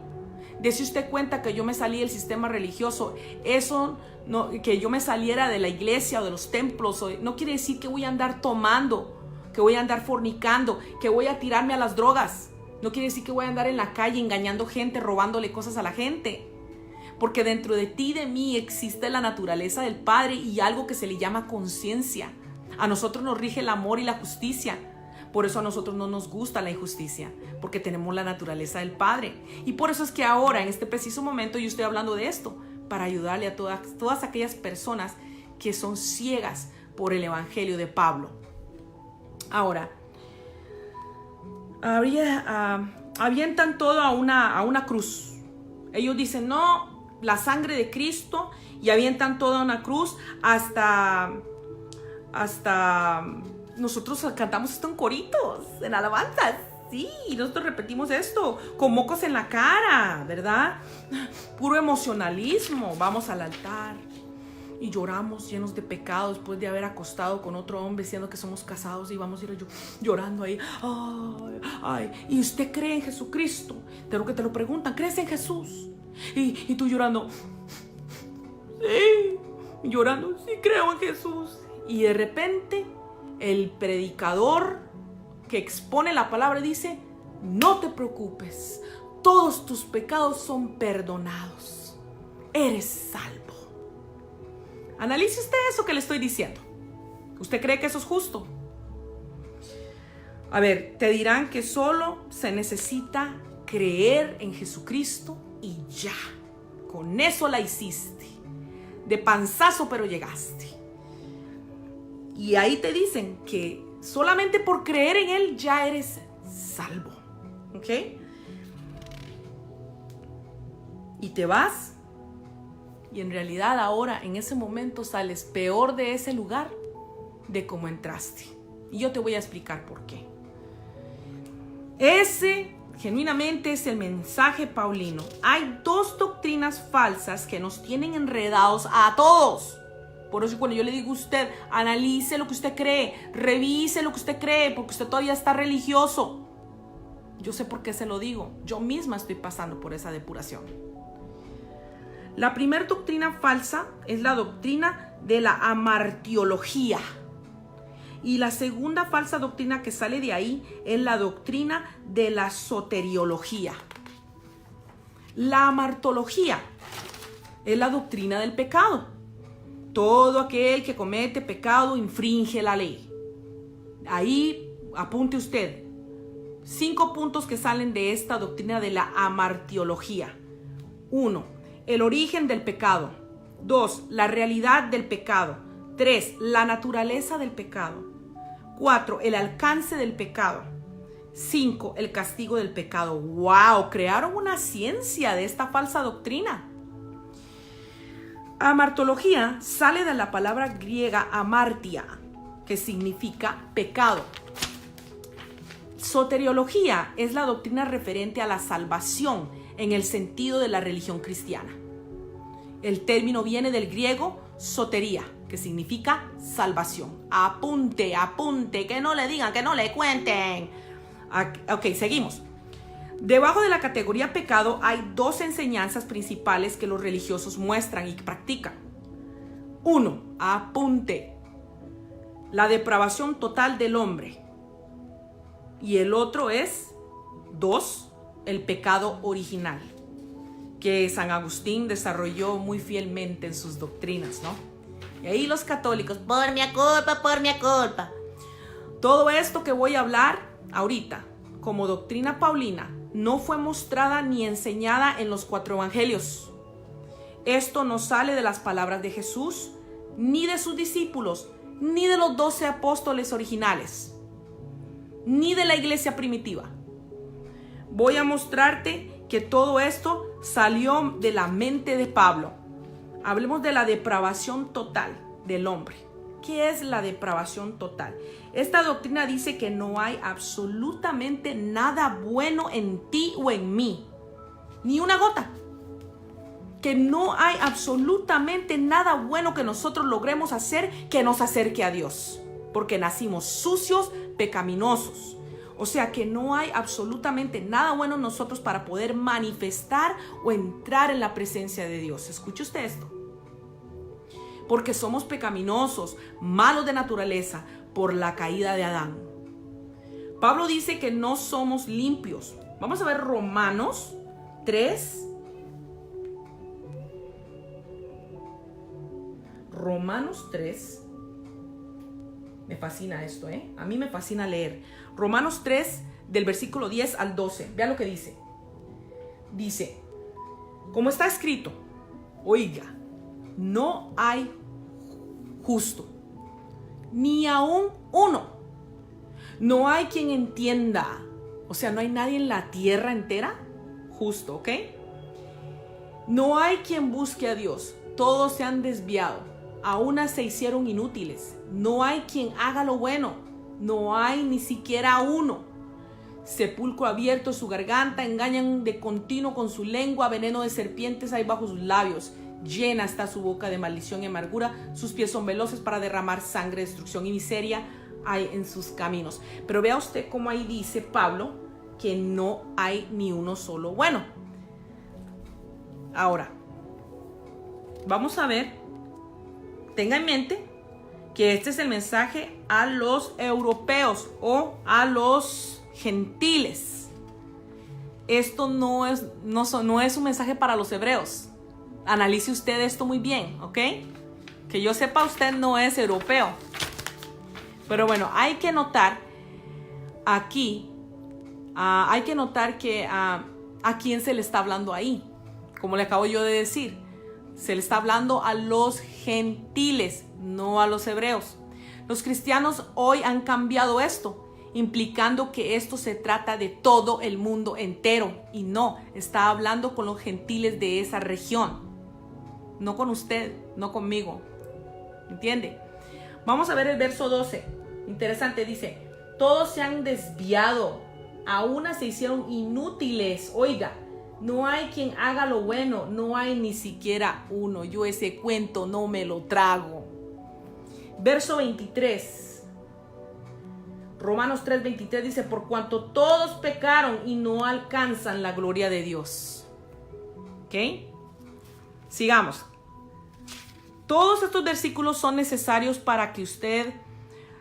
Dese usted cuenta que yo me salí del sistema religioso, eso no, que yo me saliera de la iglesia o de los templos, no quiere decir que voy a andar tomando, que voy a andar fornicando, que voy a tirarme a las drogas. No quiere decir que voy a andar en la calle engañando gente, robándole cosas a la gente. Porque dentro de ti y de mí existe la naturaleza del Padre y algo que se le llama conciencia. A nosotros nos rige el amor y la justicia. Por eso a nosotros no nos gusta la injusticia, porque tenemos la naturaleza del Padre. Y por eso es que ahora, en este preciso momento, yo estoy hablando de esto, para ayudarle a todas aquellas personas que son ciegas por el Evangelio de Pablo. Ahora, avientan todo a una cruz. Ellos dicen, no, la sangre de Cristo, y avientan todo a una cruz hasta nosotros cantamos esto en coritos, en alabanzas. Sí, nosotros repetimos esto con mocos en la cara, ¿verdad? Puro emocionalismo. Vamos al altar y lloramos llenos de pecado después de haber acostado con otro hombre diciendo que somos casados, y vamos a ir llorando ahí. Ay, ¿y usted cree en Jesucristo? De lo que te lo preguntan, ¿crees en Jesús? Y tú llorando, sí, llorando, sí creo en Jesús. Y de repente el predicador que expone la palabra dice, no te preocupes, todos tus pecados son perdonados, eres salvo. Analice usted eso que le estoy diciendo. ¿Usted cree que eso es justo? A ver, te dirán que solo se necesita creer en Jesucristo y ya, con eso la hiciste, de panzazo pero llegaste. Y ahí te dicen que solamente por creer en Él ya eres salvo. ¿Ok? Y te vas, y en realidad ahora en ese momento sales peor de ese lugar de cómo entraste. Y yo te voy a explicar por qué. Ese genuinamente es el mensaje paulino. Hay dos doctrinas falsas que nos tienen enredados a todos. Por eso cuando yo le digo a usted, analice lo que usted cree, revise lo que usted cree, porque usted todavía está religioso. Yo sé por qué se lo digo. Yo misma estoy pasando por esa depuración. La primera doctrina falsa es la doctrina de la amartiología. Y la segunda falsa doctrina que sale de ahí es la doctrina de la soteriología. La amartología es la doctrina del pecado. Todo aquel que comete pecado infringe la ley. Ahí apunte usted 5 puntos que salen de esta doctrina de la amartiología. 1. El origen del pecado. 2. La realidad del pecado. 3. La naturaleza del pecado. 4. El alcance del pecado. 5. El castigo del pecado. ¡Wow! Crearon una ciencia de esta falsa doctrina. Amartología sale de la palabra griega amartia, que significa pecado. Soteriología es la doctrina referente a la salvación en el sentido de la religión cristiana. El término viene del griego sotería, que significa salvación. Apunte, que no le digan, que no le cuenten. Ok, seguimos. Debajo de la categoría pecado hay 2 enseñanzas principales que los religiosos muestran y practican. 1. Apunte. La depravación total del hombre. Y el otro es 2. El pecado original, que San Agustín desarrolló muy fielmente en sus doctrinas, ¿no? Y ahí los católicos, por mi culpa. Todo esto que voy a hablar ahorita, como doctrina paulina, no fue mostrada ni enseñada en los 4 evangelios. Esto no sale de las palabras de Jesús, ni de sus discípulos, ni de los 12 apóstoles originales, ni de la iglesia primitiva. Voy a mostrarte que todo esto salió de la mente de Pablo. Hablemos de la depravación total del hombre. ¿Qué es la depravación total? Esta doctrina dice que no hay absolutamente nada bueno en ti o en mí, ni una gota. Que no hay absolutamente nada bueno que nosotros logremos hacer que nos acerque a Dios, porque nacimos sucios, pecaminosos. O sea que no hay absolutamente nada bueno en nosotros para poder manifestar o entrar en la presencia de Dios. Escuche usted esto. Porque somos pecaminosos, malos de naturaleza, por la caída de Adán. Pablo dice que no somos limpios. Vamos a ver Romanos 3. Romanos 3. Me fascina esto, ¿eh? A mí me fascina leer. Romanos 3, del versículo 10 al 12. Vea lo que dice. Dice, como está escrito, oiga, no hay justo, ni aún uno. No hay quien entienda. O sea, no hay nadie en la tierra entera justo, ¿ok? No hay quien busque a Dios. Todos se han desviado. A unas se hicieron inútiles. No hay quien haga lo bueno. No hay ni siquiera uno. Sepulcro abierto su garganta. Engañan de continuo con su lengua. Veneno de serpientes hay bajo sus labios. Llena está su boca de maldición y amargura. Sus pies son veloces para derramar sangre, destrucción y miseria hay en sus caminos. Pero vea usted cómo ahí dice Pablo que no hay ni uno solo bueno. Ahora, vamos a ver. Tenga en mente que este es el mensaje a los europeos o a los gentiles. Esto no es un mensaje para los hebreos. Analice usted esto muy bien, ¿ok? Que yo sepa, usted no es europeo. Pero bueno, hay que notar aquí, hay que notar que a quién se le está hablando ahí. Como le acabo yo de decir, se le está hablando a los gentiles, no a los hebreos. Los cristianos hoy han cambiado esto, implicando que esto se trata de todo el mundo entero. Y no, está hablando con los gentiles de esa región. No con usted, no conmigo. ¿Entiende? Vamos a ver el verso 12. Interesante, dice, todos se han desviado, a unas se hicieron inútiles. Oiga, no hay quien haga lo bueno, no hay ni siquiera uno. Yo ese cuento no me lo trago. Verso 23. Romanos 3:23 dice, por cuanto todos pecaron y no alcanzan la gloria de Dios. ¿Ok? Sigamos. Todos estos versículos son necesarios para que usted,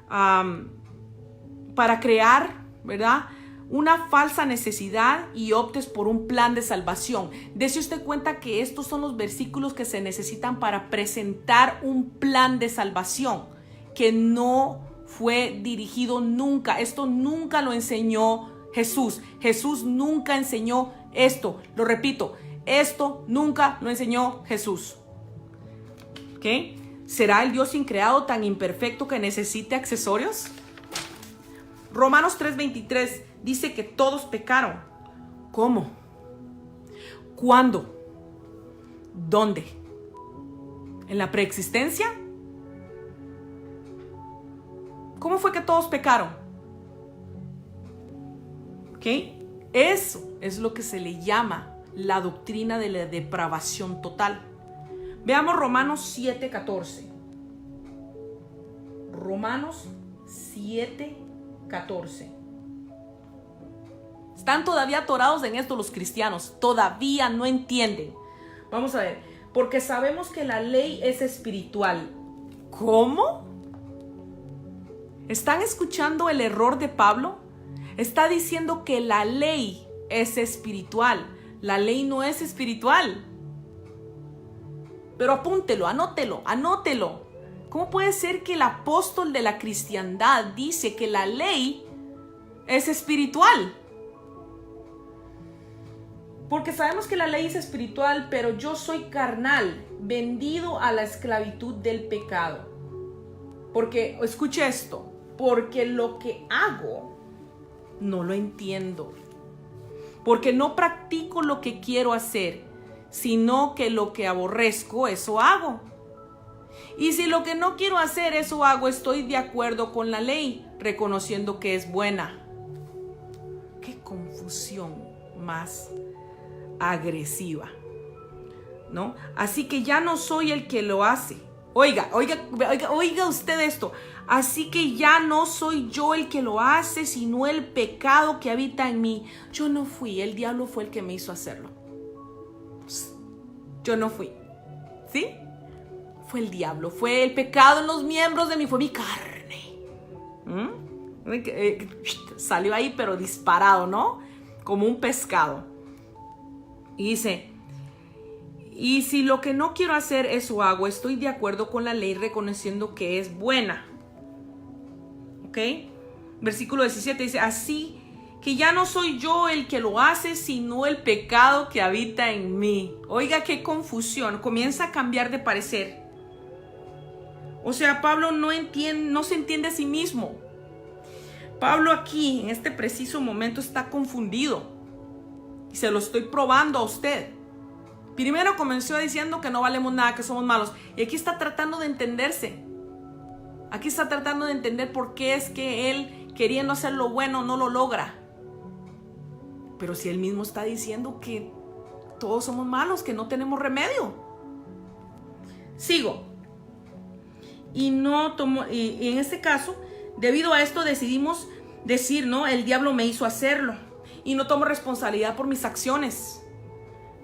para crear, ¿verdad?, una falsa necesidad y optes por un plan de salvación. Dese usted cuenta que estos son los versículos que se necesitan para presentar un plan de salvación que no fue dirigido nunca. Esto nunca lo enseñó Jesús. Jesús nunca enseñó esto. Lo repito, esto nunca lo enseñó Jesús. ¿Ok? ¿Será el Dios increado tan imperfecto que necesite accesorios? Romanos 3:23 dice que todos pecaron. ¿Cómo? ¿Cuándo? ¿Dónde? ¿En la preexistencia? ¿Cómo fue que todos pecaron? ¿Ok? Eso es lo que se le llama la doctrina de la depravación total. Veamos Romanos 7:14. Romanos 7:14. Están todavía atorados en esto los cristianos. Todavía no entienden. Vamos a ver. Porque sabemos que la ley es espiritual. ¿Cómo? ¿Están escuchando el error de Pablo? Está diciendo que la ley es espiritual. La ley no es espiritual. Pero apúntelo, anótelo. ¿Cómo puede ser que el apóstol de la cristiandad dice que la ley es espiritual? Porque sabemos que la ley es espiritual, pero yo soy carnal, vendido a la esclavitud del pecado. Porque, escuche esto, porque lo que hago no lo entiendo. Porque no practico lo que quiero hacer, sino que lo que aborrezco, eso hago. Y si lo que no quiero hacer, eso hago, estoy de acuerdo con la ley, reconociendo que es buena. Qué confusión más agresiva, ¿no? Así que ya no soy el que lo hace. Oiga usted esto. Así que ya no soy yo el que lo hace, sino el pecado que habita en mí. Yo no fui, el diablo fue el que me hizo hacerlo. Yo no fui, ¿sí? Fue el diablo, fue el pecado en los miembros de mí, fue mi carne. Salió ahí pero disparado, ¿no? Como un pescado. Y dice, y si lo que no quiero hacer, eso hago, estoy de acuerdo con la ley, reconociendo que es buena. ¿Ok? Versículo 17 dice, así que ya no soy yo el que lo hace, sino el pecado que habita en mí. Oiga, qué confusión. Comienza a cambiar de parecer. O sea, Pablo no se entiende a sí mismo. Pablo aquí, en este preciso momento, está confundido. Y se lo estoy probando a usted. Primero comenzó diciendo que no valemos nada, que somos malos. Y aquí está tratando de entenderse. Aquí está tratando de entender por qué es que él, queriendo hacer lo bueno, no lo logra. Pero si él mismo está diciendo que todos somos malos, que no tenemos remedio. Sigo. Y en este caso, debido a esto decidimos decir, ¿no? El diablo me hizo hacerlo. Y no tomo responsabilidad por mis acciones.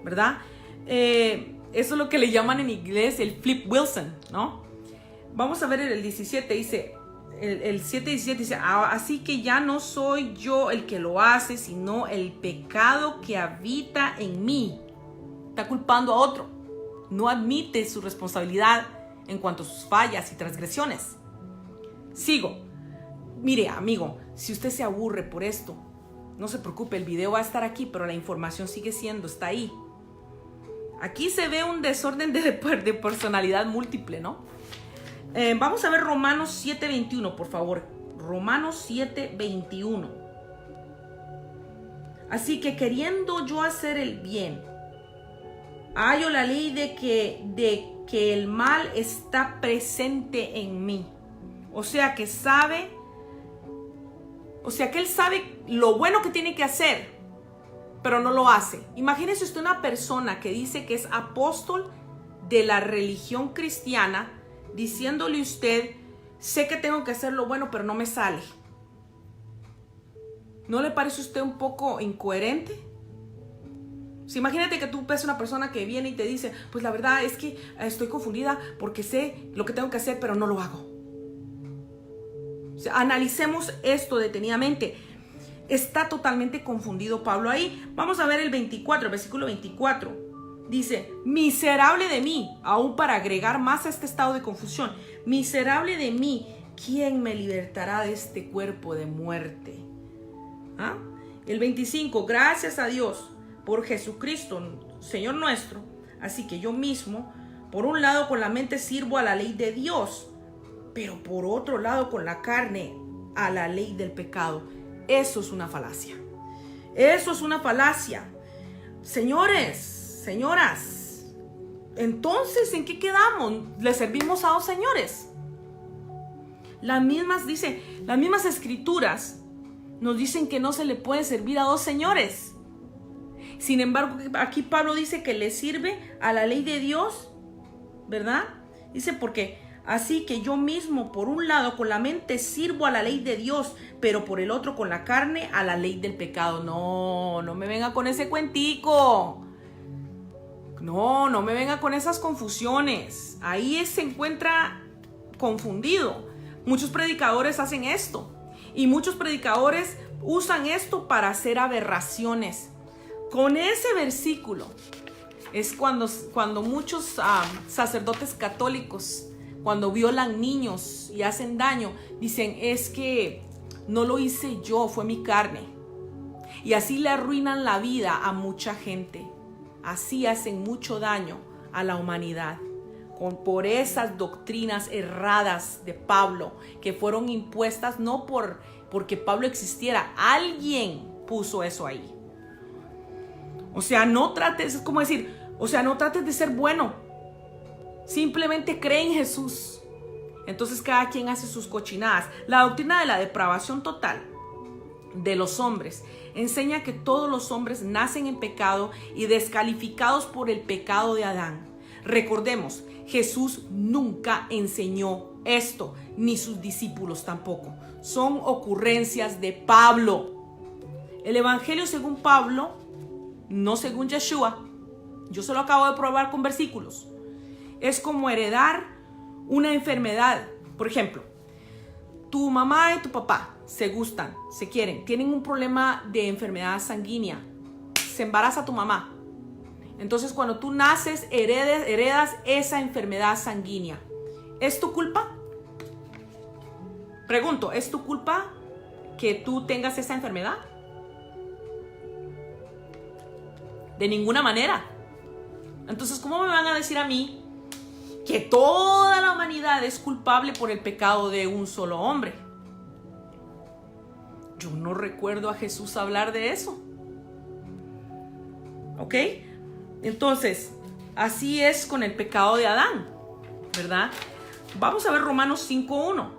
¿Verdad? Eso es lo que le llaman en inglés el Flip Wilson, ¿no? Vamos a ver el 17, dice, el 7:17 dice, así que ya no soy yo el que lo hace, sino el pecado que habita en mí. Está culpando a otro. No admite su responsabilidad en cuanto a sus fallas y transgresiones. Sigo. Mire, amigo, si usted se aburre por esto, no se preocupe, el video va a estar aquí, pero la información está ahí. Aquí se ve un desorden de personalidad múltiple, ¿no? Vamos a ver Romanos 7:21, por favor. Romanos 7:21. Así que queriendo yo hacer el bien, hallo la ley de que el mal está presente en mí. O sea que él sabe lo bueno que tiene que hacer, pero no lo hace. Imagínese usted una persona que dice que es apóstol de la religión cristiana, diciéndole a usted, sé que tengo que hacer lo bueno, pero no me sale. ¿No le parece a usted un poco incoherente? Si imagínate que tú ves una persona que viene y te dice, pues la verdad es que estoy confundida porque sé lo que tengo que hacer, pero no lo hago. O sea, analicemos esto detenidamente. Está totalmente confundido Pablo ahí. Vamos a ver el versículo 24. Dice, miserable de mí, aún para agregar más a este estado de confusión. Miserable de mí, ¿quién me libertará de este cuerpo de muerte? ¿Ah? El 25, gracias a Dios por Jesucristo, Señor nuestro. Así que yo mismo, por un lado con la mente sirvo a la ley de Dios, pero por otro lado con la carne a la ley del pecado. Eso es una falacia. Eso es una falacia. Señores, señoras, entonces, ¿en qué quedamos? ¿Le servimos a dos señores? Las mismas escrituras nos dicen que no se le puede servir a dos señores. Sin embargo, aquí Pablo dice que le sirve a la ley de Dios, ¿verdad? Dice, porque así que yo mismo, por un lado, con la mente sirvo a la ley de Dios, pero por el otro, con la carne, a la ley del pecado. No me venga con ese cuentico. No me venga con esas confusiones. Ahí se encuentra confundido. Muchos predicadores hacen esto. Y muchos predicadores usan esto para hacer aberraciones. Con ese versículo es cuando muchos sacerdotes católicos, cuando violan niños y hacen daño, dicen, es que no lo hice yo, fue mi carne. Y así le arruinan la vida a mucha gente. Así hacen mucho daño a la humanidad por esas doctrinas erradas de Pablo, que fueron impuestas no porque Pablo existiera, alguien puso eso ahí. O sea, no trates, es como decir, O sea, no trates de ser bueno. Simplemente cree en Jesús. Entonces cada quien hace sus cochinadas. La doctrina de la depravación total de los hombres enseña que todos los hombres nacen en pecado y descalificados por el pecado de Adán. Recordemos, Jesús nunca enseñó esto, ni sus discípulos tampoco. Son ocurrencias de Pablo. El evangelio según Pablo, no según Yeshua, yo se lo acabo de probar con versículos, es como heredar una enfermedad. Por ejemplo, tu mamá y tu papá se gustan, se quieren, tienen un problema de enfermedad sanguínea, se embaraza tu mamá. Entonces cuando tú naces, heredas esa enfermedad sanguínea. ¿Es tu culpa? Pregunto, ¿es tu culpa que tú tengas esa enfermedad? De ninguna manera. Entonces, ¿cómo me van a decir a mí que toda la humanidad es culpable por el pecado de un solo hombre? Yo no recuerdo a Jesús hablar de eso. ¿Ok? Entonces, así es con el pecado de Adán, ¿verdad? Vamos a ver Romanos 5:1.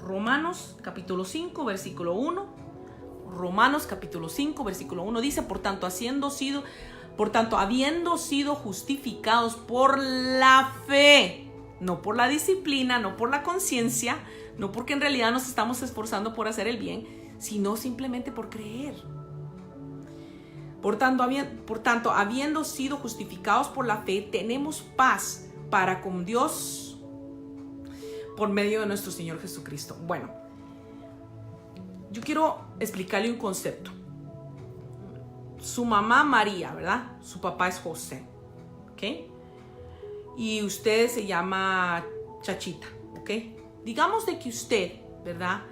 Romanos capítulo 5, versículo 1. Romanos capítulo 5, versículo 1 dice, por tanto, habiendo sido justificados por la fe, no por la disciplina, no por la conciencia, no porque en realidad nos estamos esforzando por hacer el bien, sino simplemente por creer. Por tanto, habiendo sido justificados por la fe, tenemos paz para con Dios por medio de nuestro Señor Jesucristo. Bueno, yo quiero explicarle un concepto. Su mamá María, ¿verdad? Su papá es José, ¿ok? Y usted se llama Chachita, ¿ok? Digamos de que usted, ¿verdad?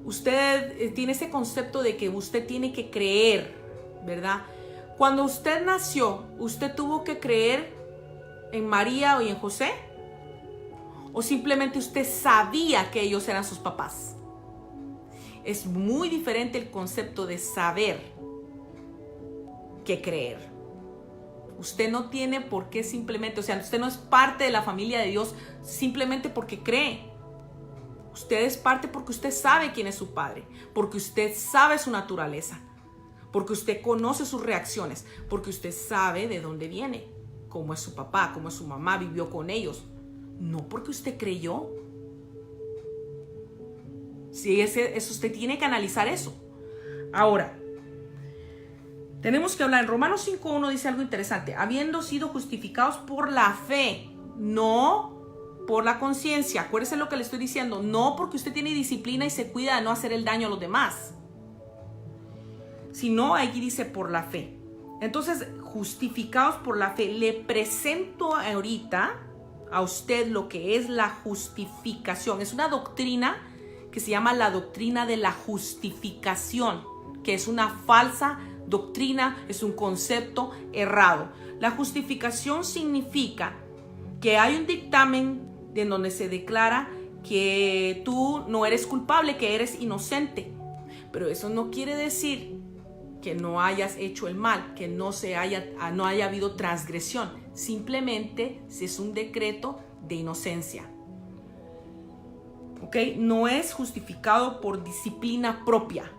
Usted tiene ese concepto de que usted tiene que creer, ¿verdad? Cuando usted nació, ¿usted tuvo que creer en María o en José? ¿O simplemente usted sabía que ellos eran sus papás? Es muy diferente el concepto de saber que creer. Usted no tiene por qué simplemente, o sea, usted no es parte de la familia de Dios simplemente porque cree. Usted es parte porque usted sabe quién es su padre, porque usted sabe su naturaleza, porque usted conoce sus reacciones, porque usted sabe de dónde viene, cómo es su papá, cómo es su mamá, vivió con ellos. No porque usted creyó. Sí, eso usted tiene que analizar eso. Ahora, tenemos que hablar. En Romanos 5:1 dice algo interesante. Habiendo sido justificados por la fe, no por la conciencia. Acuérdese lo que le estoy diciendo. No porque usted tiene disciplina y se cuida de no hacer el daño a los demás. Sino aquí dice por la fe. Entonces, justificados por la fe. Le presento ahorita a usted lo que es la justificación. Es una doctrina que se llama la doctrina de la justificación, que es una falsa doctrina, es un concepto errado. La justificación significa que hay un dictamen en donde se declara que tú no eres culpable, que eres inocente. Pero eso no quiere decir que no hayas hecho el mal, que no haya habido transgresión. Simplemente es un decreto de inocencia. ¿Ok? No es justificado por disciplina propia.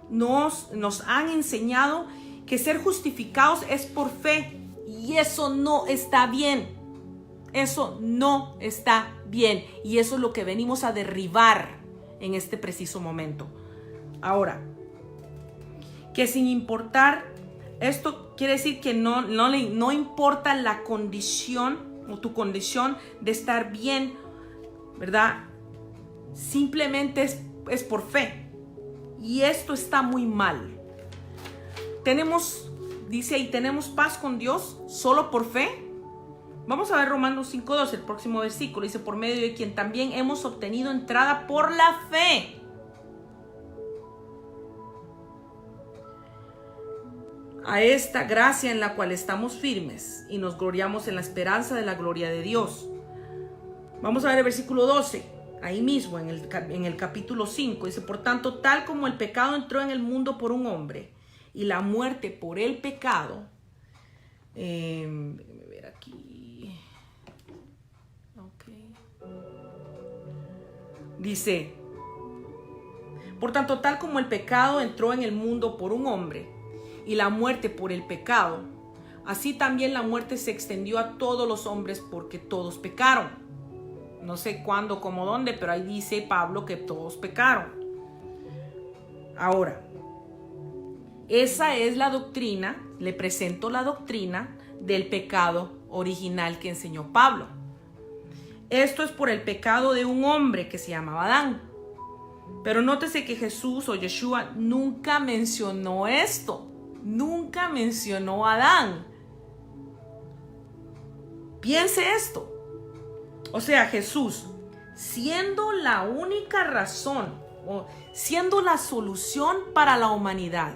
Nos han enseñado que ser justificados es por fe, y eso no está bien. Eso no está bien, y eso es lo que venimos a derribar en este preciso momento. Ahora, que sin importar, esto quiere decir que no importa la condición o tu condición de estar bien, ¿verdad? Simplemente es por fe. Y esto está muy mal. Dice ahí, tenemos paz con Dios solo por fe. Vamos a ver Romanos 5:2, el próximo versículo. Dice, por medio de quien también hemos obtenido entrada por la fe. A esta gracia en la cual estamos firmes y nos gloriamos en la esperanza de la gloria de Dios. Vamos a ver el versículo 12. Ahí mismo, en el capítulo 5, dice, por tanto, tal como el pecado entró en el mundo por un hombre, y la muerte por el pecado, Déjame ver aquí. Okay. Dice, por tanto, tal como el pecado entró en el mundo por un hombre y la muerte por el pecado, así también la muerte se extendió a todos los hombres porque todos pecaron. No sé cuándo, cómo, dónde, pero ahí dice Pablo que todos pecaron. Ahora, esa es la doctrina, le presento la doctrina del pecado original que enseñó Pablo. Esto es por el pecado de un hombre que se llamaba Adán. Pero nótese que Jesús o Yeshua nunca mencionó esto. Nunca mencionó a Adán. Piense esto. O sea, Jesús, siendo la única razón o siendo la solución para la humanidad,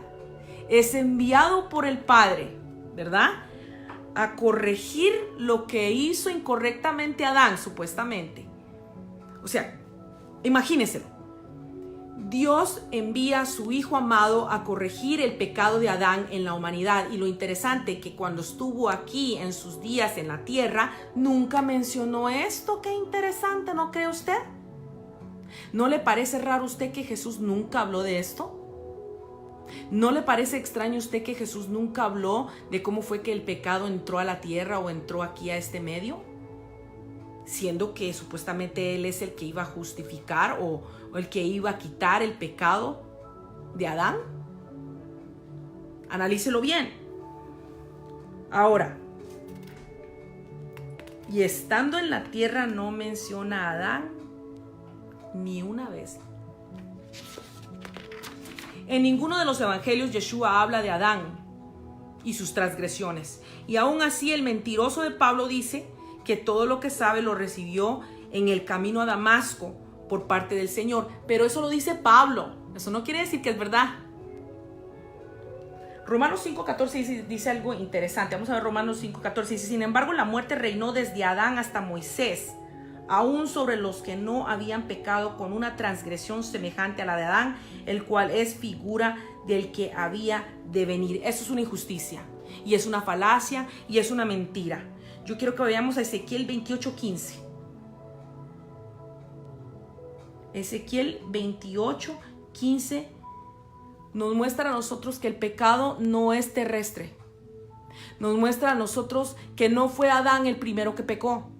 es enviado por el Padre, ¿verdad?, a corregir lo que hizo incorrectamente Adán, supuestamente. O sea, imagínenselo. Dios envía a su Hijo amado a corregir el pecado de Adán en la humanidad. Y lo interesante es que cuando estuvo aquí en sus días en la tierra, nunca mencionó esto. Qué interesante, ¿no cree usted? ¿No le parece raro a usted que Jesús nunca habló de esto? ¿No le parece extraño a usted que Jesús nunca habló de cómo fue que el pecado entró a la tierra o entró aquí a este medio? Siendo que supuestamente Él es el que iba a justificar o el que iba a quitar el pecado de Adán. Analícelo bien. Ahora, y estando en la tierra no menciona a Adán ni una vez. En ninguno de los evangelios Yeshua habla de Adán y sus transgresiones. Y aún así el mentiroso de Pablo dice que todo lo que sabe lo recibió en el camino a Damasco por parte del Señor. Pero eso lo dice Pablo. Eso no quiere decir que es verdad. Romanos 5:14 dice algo interesante. Vamos a ver Romanos 5:14. Dice, sin embargo, la muerte reinó desde Adán hasta Moisés, aún sobre los que no habían pecado con una transgresión semejante a la de Adán, el cual es figura del que había de venir. Eso es una injusticia, y es una falacia, y es una mentira. Yo quiero que vayamos a Ezequiel 28:15. Ezequiel 28:15 nos muestra a nosotros que el pecado no es terrestre. Nos muestra a nosotros que no fue Adán el primero que pecó.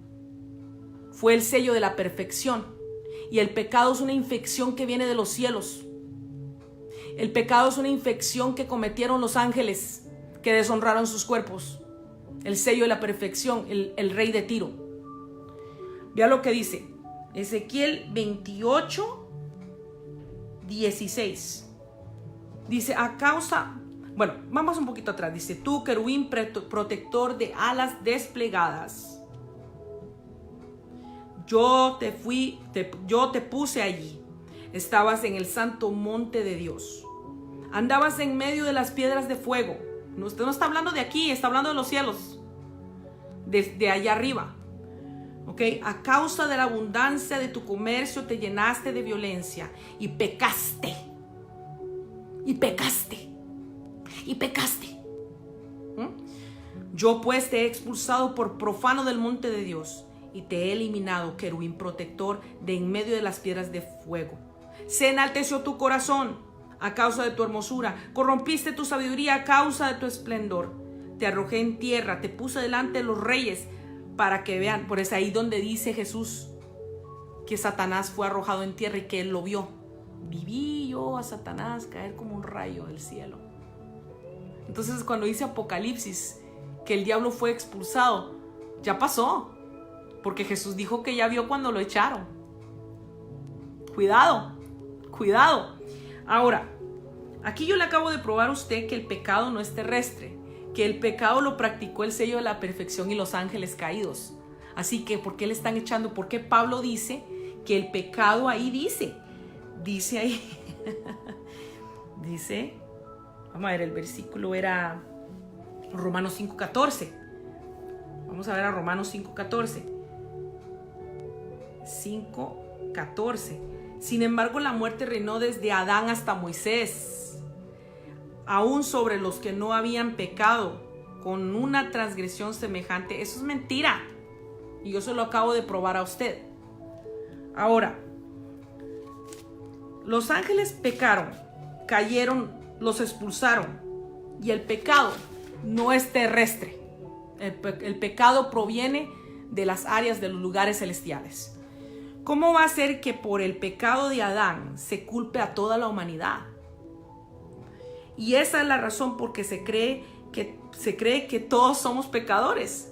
Fue el sello de la perfección. Y el pecado es una infección que viene de los cielos. El pecado es una infección que cometieron los ángeles que deshonraron sus cuerpos. El sello de la perfección, el rey de Tiro. Vea lo que dice Ezequiel 28:16. Dice, a causa... Bueno, vamos un poquito atrás. Dice, tú, querubín protector de alas desplegadas, yo te puse allí. Estabas en el santo monte de Dios. Andabas en medio de las piedras de fuego. No, usted no está hablando de aquí, está hablando de los cielos. De allá arriba. ¿Ok? A causa de la abundancia de tu comercio te llenaste de violencia y pecaste. Y pecaste. Y pecaste. Yo pues te he expulsado por profano del monte de Dios y te he eliminado, querubín protector, de en medio de las piedras de fuego. Se enalteció tu corazón a causa de tu hermosura, corrompiste tu sabiduría a causa de tu esplendor. Te arrojé en tierra, te puse delante de los reyes para que vean. Por eso ahí donde dice Jesús que Satanás fue arrojado en tierra y que él lo vio. Viví yo a Satanás caer como un rayo del cielo. Entonces cuando dice Apocalipsis que el diablo fue expulsado, ya pasó. Porque Jesús dijo que ya vio cuando lo echaron. Cuidado, cuidado. Ahora, aquí yo le acabo de probar a usted que el pecado no es terrestre, que el pecado lo practicó el sello de la perfección y los ángeles caídos. Así que, ¿por qué le están echando? ¿Por qué Pablo dice que el pecado ahí dice ahí, dice, vamos a ver, el versículo era Romanos 5:14. Vamos a ver a Romanos 5:14. 5:14. Sin embargo, la muerte reinó desde Adán hasta Moisés, aún sobre los que no habían pecado con una transgresión semejante, eso es mentira. Y yo se lo acabo de probar a usted. Ahora, los ángeles pecaron, cayeron, los expulsaron. Y el pecado no es terrestre. El pecado proviene de las áreas de los lugares celestiales. ¿Cómo va a ser que por el pecado de Adán se culpe a toda la humanidad? Y esa es la razón por que se cree que todos somos pecadores.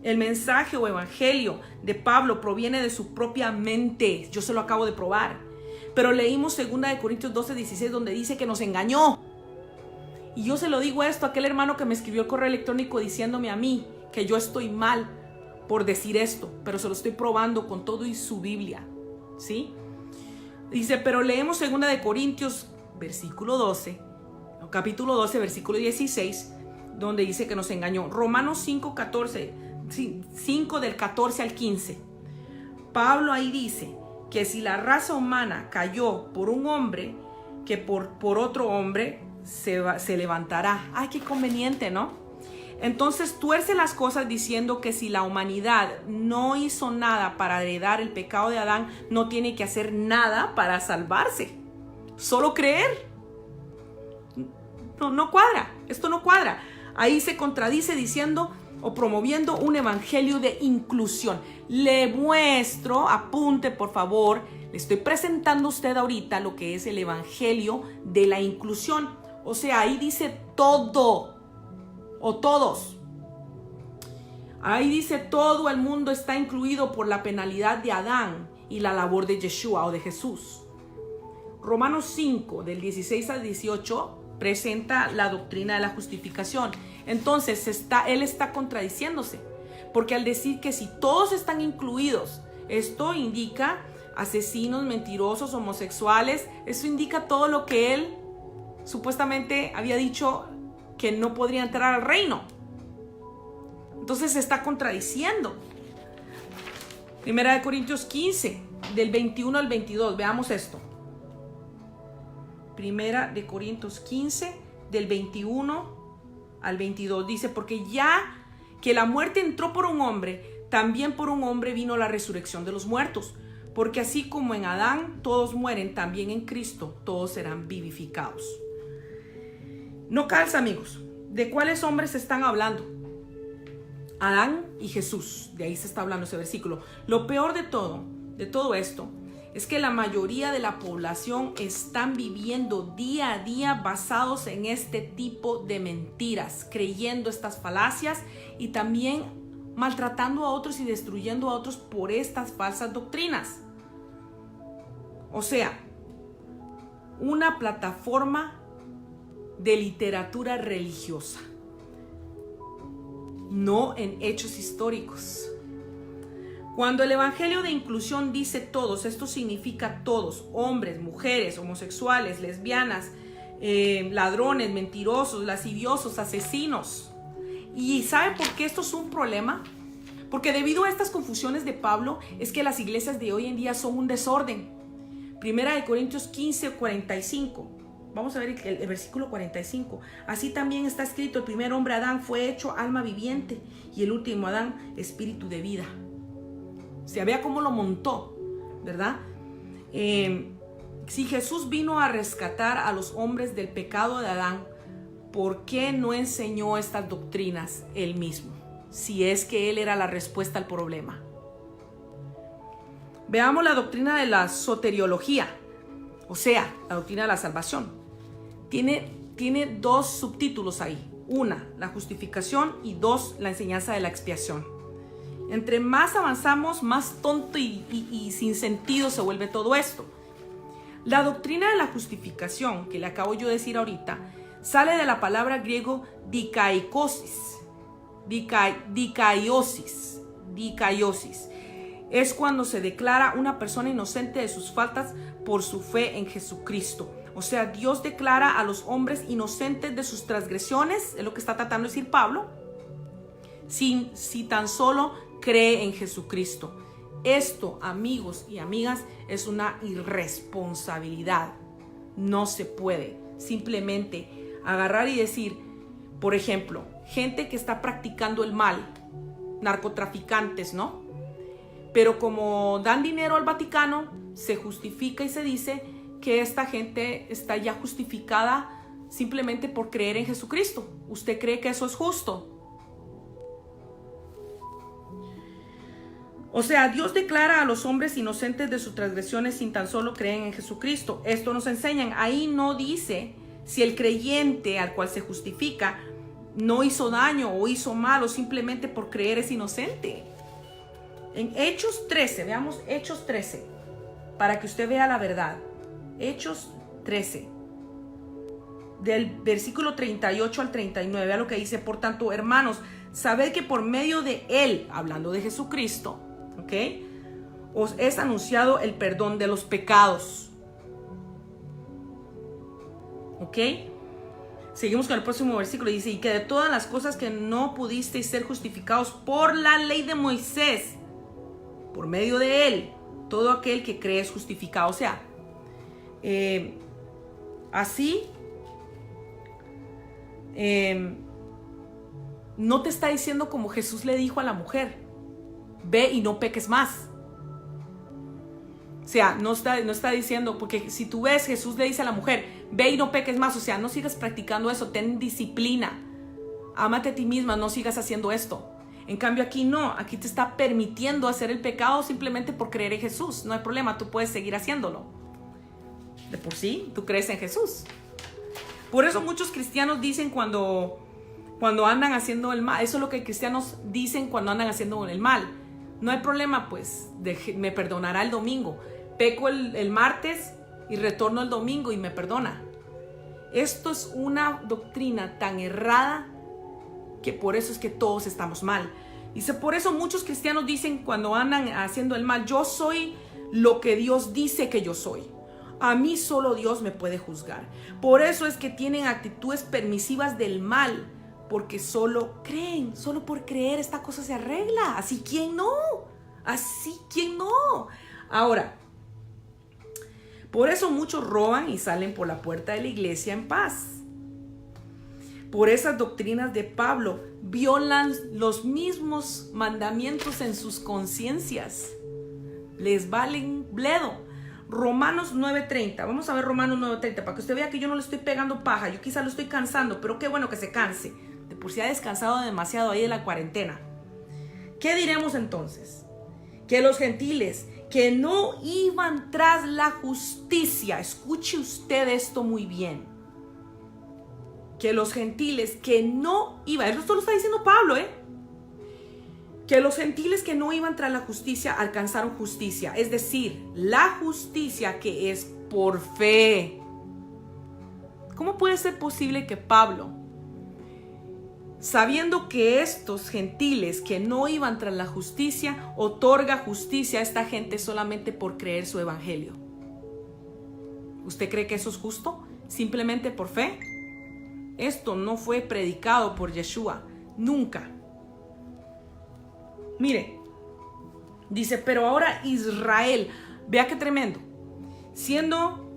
El mensaje o evangelio de Pablo proviene de su propia mente. Yo se lo acabo de probar. Pero leímos 2 Corintios 12:16, donde dice que nos engañó. Y yo se lo digo esto a aquel hermano que me escribió el correo electrónico diciéndome a mí que yo estoy mal por decir esto, pero se lo estoy probando con todo y su Biblia, ¿sí? Dice, pero leemos 2 Corintios capítulo 12, versículo 16, donde dice que nos engañó. Romanos 5 del 14 al 15. Pablo ahí dice que si la raza humana cayó por un hombre, que por otro hombre se levantará. Ay, qué conveniente, ¿no? Entonces tuerce las cosas diciendo que si la humanidad no hizo nada para heredar el pecado de Adán, no tiene que hacer nada para salvarse. Solo creer. No cuadra. Esto no cuadra. Ahí se contradice diciendo o promoviendo un evangelio de inclusión. Le muestro, apunte por favor, le estoy presentando a usted ahorita lo que es el evangelio de la inclusión. O sea, ahí dice todo o todos. Ahí dice todo el mundo está incluido por la penalidad de Adán y la labor de Yeshua o de Jesús. Romanos 5 del 16 al 18 presenta la doctrina de la justificación. Entonces él está contradiciéndose, porque al decir que si todos están incluidos, esto indica asesinos, mentirosos, homosexuales, eso indica todo lo que él supuestamente había dicho que no podría entrar al reino. Entonces se está contradiciendo. 1 Corintios 15 del 21 al 22, veamos esto. 1 Corintios 15 del 21 al 22 dice, porque ya que la muerte entró por un hombre, también por un hombre vino la resurrección de los muertos. Porque así como en Adán todos mueren, también en Cristo todos serán vivificados. No calza, amigos. ¿De cuáles hombres están hablando? Adán y Jesús. De ahí se está hablando ese versículo. Lo peor de todo esto, es que la mayoría de la población están viviendo día a día basados en este tipo de mentiras, creyendo estas falacias y también maltratando a otros y destruyendo a otros por estas falsas doctrinas. O sea, una plataforma de literatura religiosa, no en hechos históricos. Cuando el evangelio de inclusión dice todos, esto significa todos, hombres, mujeres, homosexuales, lesbianas, ladrones, mentirosos, lasciviosos, asesinos. ¿Y sabe por qué esto es un problema? Porque debido a estas confusiones de Pablo es que las iglesias de hoy en día son un desorden. 1 Corintios 15, 45. Vamos a ver el versículo 45. Así también está escrito, el primer hombre Adán fue hecho alma viviente y el último Adán espíritu de vida. Se vea cómo lo montó, ¿verdad? Si Jesús vino a rescatar a los hombres del pecado de Adán, ¿por qué no enseñó estas doctrinas él mismo? Si es que él era la respuesta al problema. Veamos la doctrina de la soteriología, o sea, la doctrina de la salvación. Tiene dos subtítulos ahí. Una, la justificación, y dos, la enseñanza de la expiación. Entre más avanzamos, más tonto y sin sentido se vuelve todo esto. La doctrina de la justificación, que le acabo yo de decir ahorita, sale de la palabra griego dikaiosis. Dikaiosis. Es cuando se declara una persona inocente de sus faltas por su fe en Jesucristo. O sea, Dios declara a los hombres inocentes de sus transgresiones, es lo que está tratando de decir Pablo, si tan solo cree en Jesucristo. Esto, amigos y amigas, es una irresponsabilidad. No se puede simplemente agarrar y decir, por ejemplo, gente que está practicando el mal, narcotraficantes, ¿no? Pero como dan dinero al Vaticano, se justifica y se dice que esta gente está ya justificada simplemente por creer en Jesucristo. ¿Usted cree que eso es justo? O sea, Dios declara a los hombres inocentes de sus transgresiones sin tan solo creer en Jesucristo. Esto nos enseñan. Ahí no dice si el creyente al cual se justifica no hizo daño o hizo mal o simplemente por creer es inocente. En Hechos 13, veamos Hechos 13, para que usted vea la verdad. Hechos 13, del versículo 38 al 39, vea lo que dice. Por tanto, hermanos, sabed que por medio de Él, hablando de Jesucristo, ¿ok?, os es anunciado el perdón de los pecados. ¿Ok? Seguimos con el próximo versículo. Dice, y que de todas las cosas que no pudisteis ser justificados por la ley de Moisés, por medio de Él, todo aquel que cree es justificado. O sea, así, no te está diciendo como Jesús le dijo a la mujer, ve y no peques más. O sea, no está diciendo, porque si tú ves, Jesús le dice a la mujer, ve y no peques más. O sea, no sigas practicando eso, ten disciplina, ámate a ti misma, no sigas haciendo esto. En cambio aquí no, aquí te está permitiendo hacer el pecado simplemente por creer en Jesús. No hay problema, tú puedes seguir haciéndolo. De por sí, tú crees en Jesús. Por eso muchos cristianos dicen cuando andan haciendo el mal, eso es lo que cristianos dicen cuando andan haciendo el mal. No hay problema, pues, me perdonará el domingo. Peco el martes y retorno el domingo y me perdona. Esto es una doctrina tan errada que por eso es que todos estamos mal. Dice, por eso muchos cristianos dicen cuando andan haciendo el mal, yo soy lo que Dios dice que yo soy. A mí solo Dios me puede juzgar. Por eso es que tienen actitudes permisivas del mal, porque solo creen, solo por creer esta cosa se arregla. Así, ¿quién no? Así, ¿quién no? Ahora, por eso muchos roban y salen por la puerta de la iglesia en paz. Por esas doctrinas de Pablo, violan los mismos mandamientos en sus conciencias. Les valen bledo. Romanos 9:30. Vamos a ver Romanos 9:30 para que usted vea que yo no le estoy pegando paja. Yo quizá lo estoy cansando, pero qué bueno que se canse. De por sí ha descansado demasiado ahí de la cuarentena. ¿Qué diremos entonces? Que los gentiles que no iban tras la justicia, escuche usted esto muy bien, que los gentiles que no iban, esto lo está diciendo Pablo, que los gentiles que no iban tras la justicia alcanzaron justicia, es decir, la justicia que es por fe. ¿Cómo puede ser posible que Pablo, sabiendo que estos gentiles que no iban tras la justicia, otorga justicia a esta gente solamente por creer su evangelio? ¿Usted cree que eso es justo? ¿Simplemente por fe? Esto no fue predicado por Yeshua, nunca. Mire, dice, pero ahora Israel, vea qué tremendo, siendo,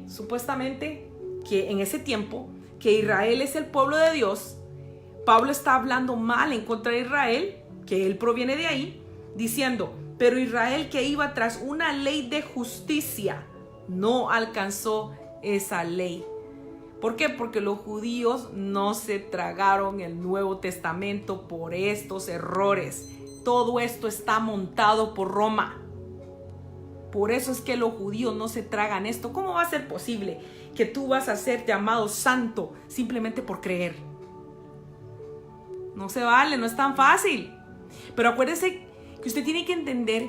supuestamente que en ese tiempo, que Israel es el pueblo de Dios, Pablo está hablando mal en contra de Israel, que él proviene de ahí, diciendo, pero Israel que iba tras una ley de justicia, no alcanzó esa ley. ¿Por qué? Porque los judíos no se tragaron el Nuevo Testamento por estos errores. Todo esto está montado por Roma. Por eso es que los judíos no se tragan esto. ¿Cómo va a ser posible que tú vas a ser llamado santo simplemente por creer? No se vale, no es tan fácil. Pero acuérdese que usted tiene que entender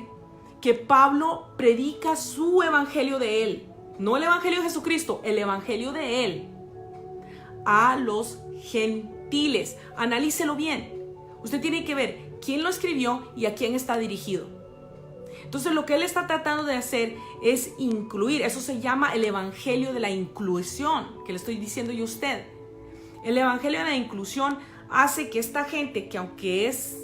que Pablo predica su evangelio de él. No el evangelio de Jesucristo, el evangelio de él. A los gentiles. Analícelo bien. Usted tiene que ver quién lo escribió y a quién está dirigido. Entonces lo que él está tratando de hacer es incluir. Eso se llama el evangelio de la inclusión, que le estoy diciendo yo a usted. El evangelio de la inclusión hace que esta gente, que aunque es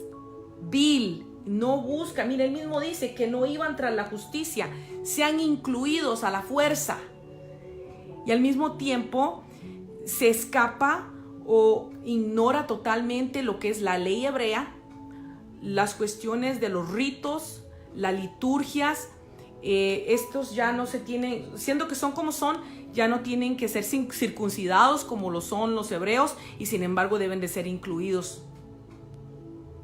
vil, no busca, mira, él mismo dice que no iban tras la justicia, sean incluidos a la fuerza. Y al mismo tiempo se escapa o ignora totalmente lo que es la ley hebrea, las cuestiones de los ritos, las liturgias. Estos ya no se tienen, siendo que son como son, ya no tienen que ser circuncidados como lo son los hebreos, y sin embargo deben de ser incluidos.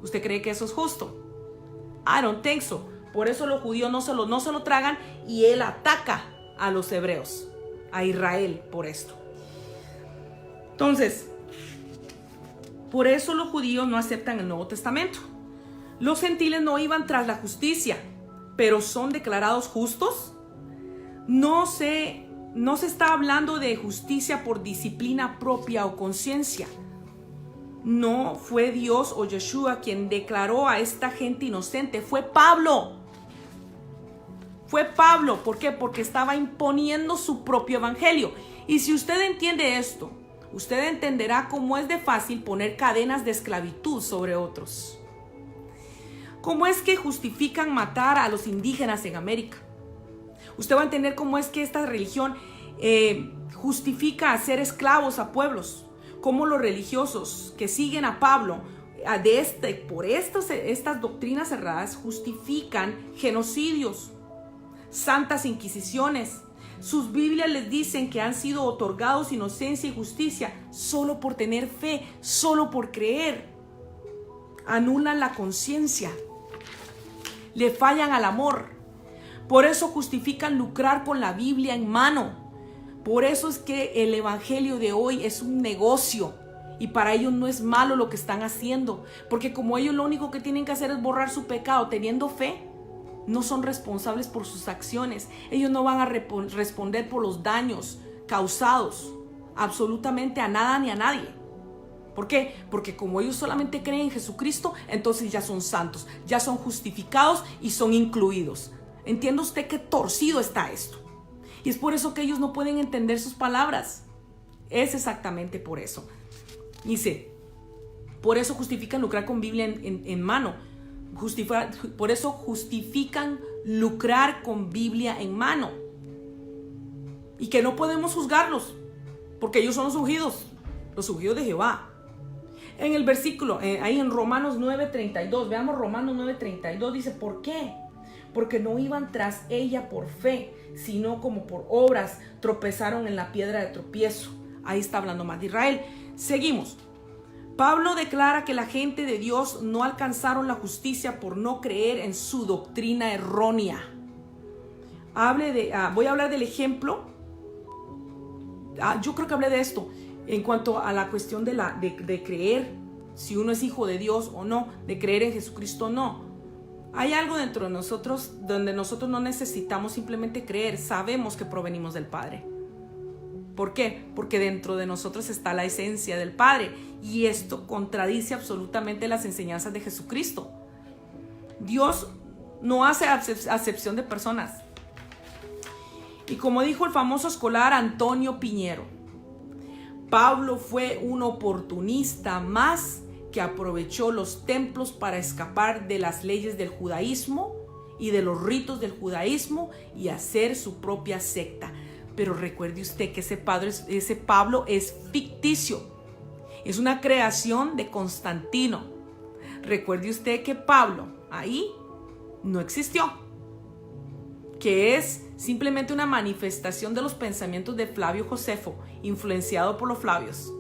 ¿Usted cree que eso es justo? I don't think so. Por eso los judíos no se lo tragan, y él ataca a los hebreos, a Israel, por esto. Entonces, por eso los judíos no aceptan el Nuevo Testamento. Los gentiles no iban tras la justicia, pero son declarados justos. No se está hablando de justicia por disciplina propia o conciencia. No fue Dios o Yeshua quien declaró a esta gente inocente, fue Pablo. Fue Pablo. ¿Por qué? Porque estaba imponiendo su propio evangelio. Y si usted entiende esto, usted entenderá cómo es de fácil poner cadenas de esclavitud sobre otros. ¿Cómo es que justifican matar a los indígenas en América? Usted va a entender cómo es que esta religión justifica hacer esclavos a pueblos. Cómo los religiosos que siguen a Pablo por estas doctrinas cerradas justifican genocidios, santas inquisiciones. Sus Biblias les dicen que han sido otorgados inocencia y justicia solo por tener fe, solo por creer. Anulan la conciencia, le fallan al amor. Por eso justifican lucrar con la Biblia en mano. Por eso es que el evangelio de hoy es un negocio, y para ellos no es malo lo que están haciendo, porque como ellos lo único que tienen que hacer es borrar su pecado teniendo fe, no son responsables por sus acciones. Ellos no van a responder por los daños causados absolutamente a nada ni a nadie. ¿Por qué? Porque como ellos solamente creen en Jesucristo, entonces ya son santos, ya son justificados y son incluidos. ¿Entiende usted qué torcido está esto? Y es por eso que ellos no pueden entender sus palabras. Es exactamente por eso. Dice, por eso justifican lucrar con Biblia en mano. Por eso justifican lucrar con Biblia en mano. Y que no podemos juzgarlos, porque ellos son los ungidos de Jehová. En el versículo, ahí en Romanos 9:32, veamos Romanos 9:32, dice, ¿por qué? Porque no iban tras ella por fe, sino como por obras, tropezaron en la piedra de tropiezo. Ahí está hablando más de Israel. Seguimos. Pablo declara que la gente de Dios no alcanzaron la justicia por no creer en su doctrina errónea. Voy a hablar del ejemplo. Yo creo que hablé de esto en cuanto a la cuestión de creer, si uno es hijo de Dios o no, de creer en Jesucristo o no. Hay algo dentro de nosotros donde nosotros no necesitamos simplemente creer, sabemos que provenimos del Padre. ¿Por qué? Porque dentro de nosotros está la esencia del Padre, y esto contradice absolutamente las enseñanzas de Jesucristo. Dios no hace acepción de personas. Y como dijo el famoso escolar Antonio Piñero, Pablo fue un oportunista más que aprovechó los templos para escapar de las leyes del judaísmo y de los ritos del judaísmo y hacer su propia secta. Pero recuerde usted que ese Pablo es ficticio, es una creación de Constantino. Recuerde usted que Pablo ahí no existió, que es simplemente una manifestación de los pensamientos de Flavio Josefo, influenciado por los Flavios.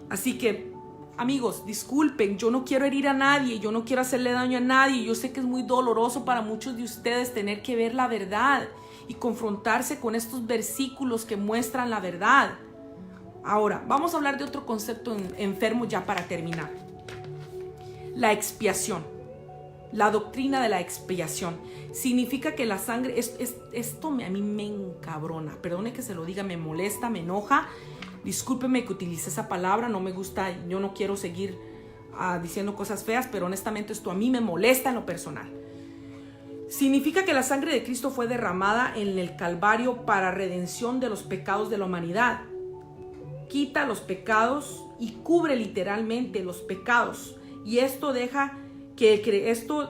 Así que, amigos, disculpen, yo no quiero herir a nadie, yo no quiero hacerle daño a nadie. Yo sé que es muy doloroso para muchos de ustedes tener que ver la verdad y confrontarse con estos versículos que muestran la verdad. Ahora, vamos a hablar de otro concepto enfermo ya para terminar. La expiación. La doctrina de la expiación. Significa que la sangre, esto a mí me encabrona, perdone que se lo diga, me molesta, me enoja. Discúlpeme que utilice esa palabra, no me gusta, yo no quiero seguir diciendo cosas feas, pero honestamente esto a mí me molesta en lo personal. Significa que la sangre de Cristo fue derramada en el Calvario para redención de los pecados de la humanidad. Quita los pecados y cubre literalmente los pecados. Y esto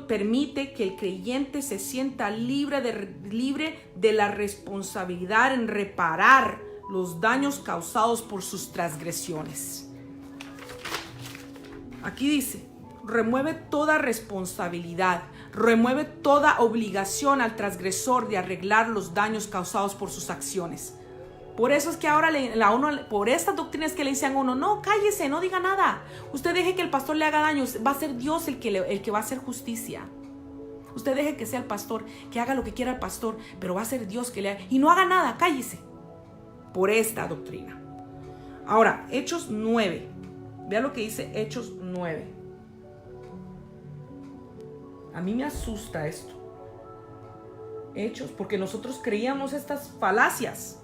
permite que el creyente se sienta libre de la responsabilidad en reparar los daños causados por sus transgresiones. Aquí dice, remueve toda responsabilidad, remueve toda obligación al transgresor de arreglar los daños causados por sus acciones. Por eso es que ahora por estas doctrinas que le dicen a uno, no, cállese, no diga nada. Usted deje que el pastor le haga daño, va a ser Dios el que va a hacer justicia. Usted deje que sea el pastor, que haga lo que quiera el pastor, pero va a ser Dios que le haga. Y no haga nada, cállese. Por esta doctrina. Ahora, Hechos 9. Vea lo que dice Hechos 9. A mí me asusta esto. Hechos, porque nosotros creíamos estas falacias.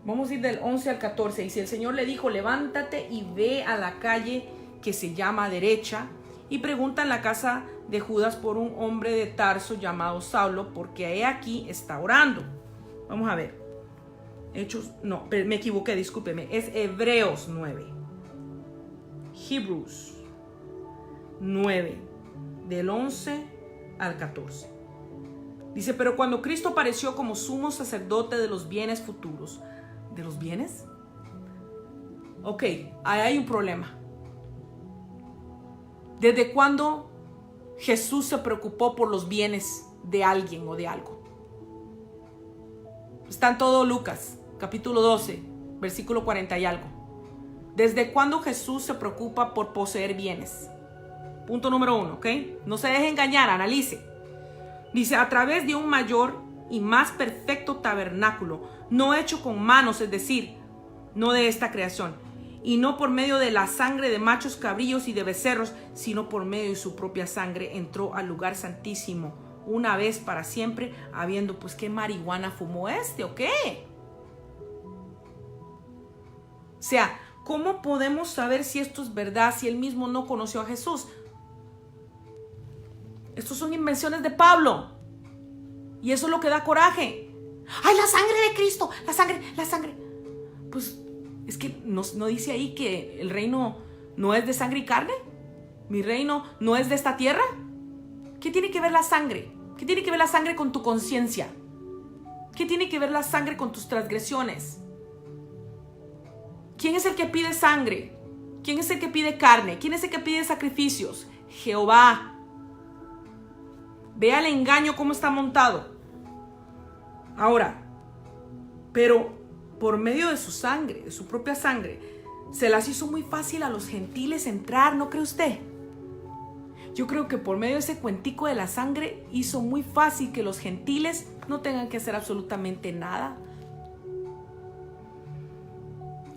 Vamos a ir del 11 al 14. Y si el Señor le dijo, levántate y ve a la calle que se llama Derecha y pregunta en la casa de Judas por un hombre de Tarso llamado Saulo, porque he aquí está orando. Vamos a ver. Hechos, no, me equivoqué, discúlpeme. Es Hebreos 9. Hebrews 9, del 11 al 14. Dice, pero cuando Cristo apareció como sumo sacerdote de los bienes futuros. ¿De los bienes? Ok, ahí hay un problema. ¿Desde cuándo Jesús se preocupó por los bienes de alguien o de algo? Está en todo Lucas, capítulo 12, versículo 40 y algo. ¿Desde cuándo Jesús se preocupa por poseer bienes? Punto número 1, ¿ok? No se deje engañar, analice. Dice, a través de un mayor y más perfecto tabernáculo, no hecho con manos, es decir, no de esta creación, y no por medio de la sangre de machos cabrillos y de becerros, sino por medio de su propia sangre, entró al lugar santísimo, una vez para siempre, habiendo pues qué marihuana fumó o qué. O sea, ¿cómo podemos saber si esto es verdad si él mismo no conoció a Jesús? Estos son invenciones de Pablo. Y eso es lo que da coraje. ¡Ay, la sangre de Cristo! ¡La sangre! Pues es que no dice ahí que el reino no es de sangre y carne. Mi reino no es de esta tierra. ¿Qué tiene que ver la sangre? ¿Qué tiene que ver la sangre con tu conciencia? ¿Qué tiene que ver la sangre con tus transgresiones? ¿Quién es el que pide sangre? ¿Quién es el que pide carne? ¿Quién es el que pide sacrificios? Jehová. Vea el engaño cómo está montado. Ahora, pero por medio de su sangre, de su propia sangre, se las hizo muy fácil a los gentiles entrar, ¿no cree usted? Yo creo que por medio de ese cuentico de la sangre hizo muy fácil que los gentiles no tengan que hacer absolutamente nada.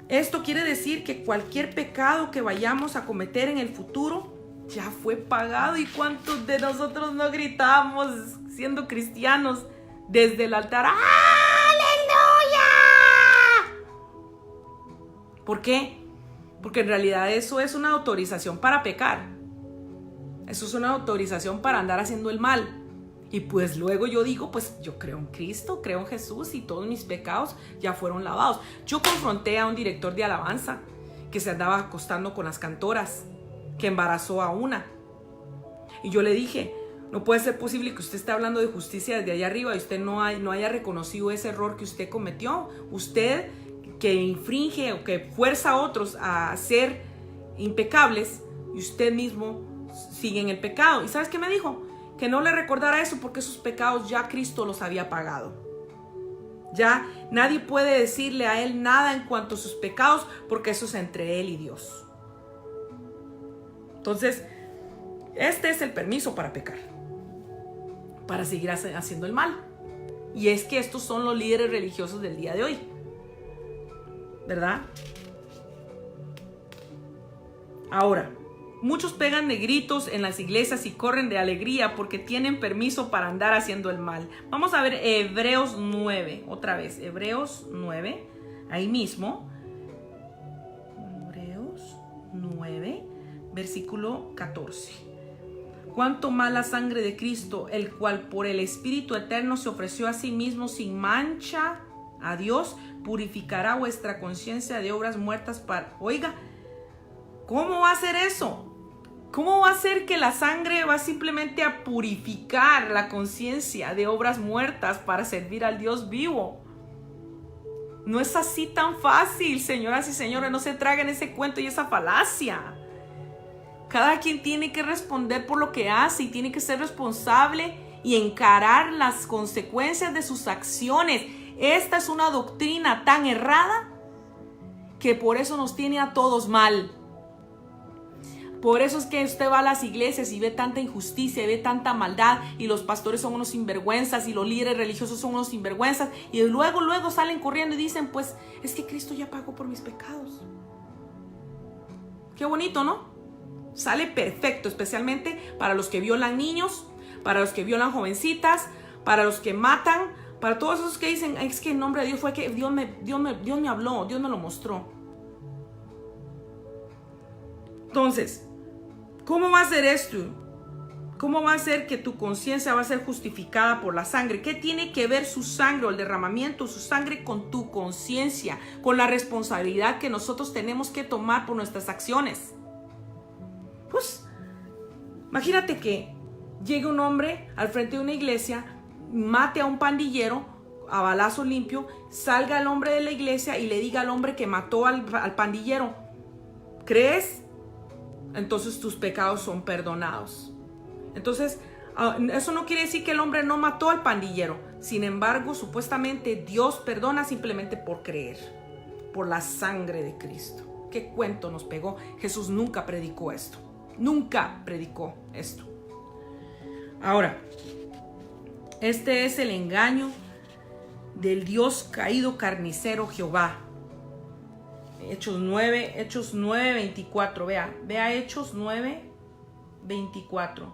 Esto quiere decir que cualquier pecado que vayamos a cometer en el futuro ya fue pagado. ¿Y cuántos de nosotros no gritamos siendo cristianos desde el altar? ¡Aleluya! ¿Por qué? Porque en realidad eso es una autorización para pecar. Eso es una autorización para andar haciendo el mal. Y pues luego yo digo, pues yo creo en Cristo, creo en Jesús y todos mis pecados ya fueron lavados. Yo confronté a un director de alabanza que se andaba acostando con las cantoras, que embarazó a una. Y yo le dije, no puede ser posible que usted esté hablando de justicia desde allá arriba y usted no haya reconocido ese error que usted cometió. Usted que infringe o que fuerza a otros a ser impecables y usted mismo sigue en el pecado. ¿Y sabes qué me dijo? Que no le recordara eso porque esos pecados ya Cristo los había pagado. Ya nadie puede decirle a él nada en cuanto a sus pecados porque eso es entre él y Dios. Entonces, este es el permiso para pecar, para seguir haciendo el mal. Y es que estos son los líderes religiosos del día de hoy, ¿verdad? Ahora, muchos pegan de gritos en las iglesias y corren de alegría porque tienen permiso para andar haciendo el mal. Vamos a ver Hebreos 9, otra vez, Hebreos 9, ahí mismo. Hebreos 9, versículo 14. Cuánto más la sangre de Cristo, el cual por el Espíritu Eterno se ofreció a sí mismo sin mancha a Dios, purificará vuestra conciencia de obras muertas para... Oiga, ¿cómo va a hacer eso? ¿Cómo va a ser que la sangre va simplemente a purificar la conciencia de obras muertas para servir al Dios vivo? No es así tan fácil, señoras y señores. No se traguen ese cuento y esa falacia. Cada quien tiene que responder por lo que hace y tiene que ser responsable y encarar las consecuencias de sus acciones. Esta es una doctrina tan errada que por eso nos tiene a todos mal. Por eso es que usted va a las iglesias y ve tanta injusticia y ve tanta maldad, y los pastores son unos sinvergüenzas y los líderes religiosos son unos sinvergüenzas, y luego salen corriendo y dicen, pues es que Cristo ya pagó por mis pecados. Qué bonito, ¿no? Sale perfecto, especialmente para los que violan niños, para los que violan jovencitas, para los que matan, para todos esos que dicen, es que en nombre de Dios fue que Dios me habló, Dios me lo mostró. Entonces, ¿cómo va a ser esto? ¿Cómo va a ser que tu conciencia va a ser justificada por la sangre? ¿Qué tiene que ver su sangre o el derramamiento de su sangre con tu conciencia? Con la responsabilidad que nosotros tenemos que tomar por nuestras acciones. Pues, imagínate que llegue un hombre al frente de una iglesia, mate a un pandillero a balazo limpio, salga el hombre de la iglesia y le diga al hombre que mató al pandillero, ¿crees? Entonces tus pecados son perdonados. Entonces, eso no quiere decir que el hombre no mató al pandillero. Sin embargo, supuestamente Dios perdona simplemente por creer, por la sangre de Cristo. ¿Qué cuento nos pegó? Jesús nunca predicó esto. Nunca predicó esto. Ahora, este es el engaño del Dios caído carnicero Jehová. Hechos 9, 24, vea Hechos 9, 24.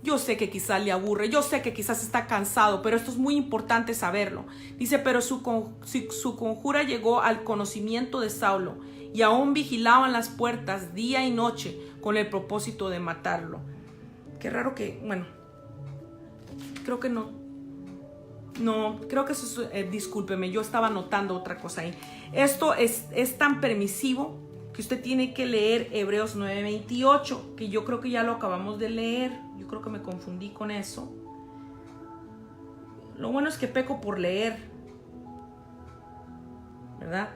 Yo sé que quizás le aburre, yo sé que quizás está cansado, pero esto es muy importante saberlo. Dice, pero su conjura llegó al conocimiento de Saulo, y aún vigilaban las puertas día y noche con el propósito de matarlo. Qué raro que, bueno, creo que no, creo que eso es, discúlpeme, yo estaba notando otra cosa ahí. Esto es tan permisivo que usted tiene que leer Hebreos 9:28, que yo creo que ya lo acabamos de leer. Yo creo que me confundí con eso. Lo bueno es que peco por leer, ¿verdad?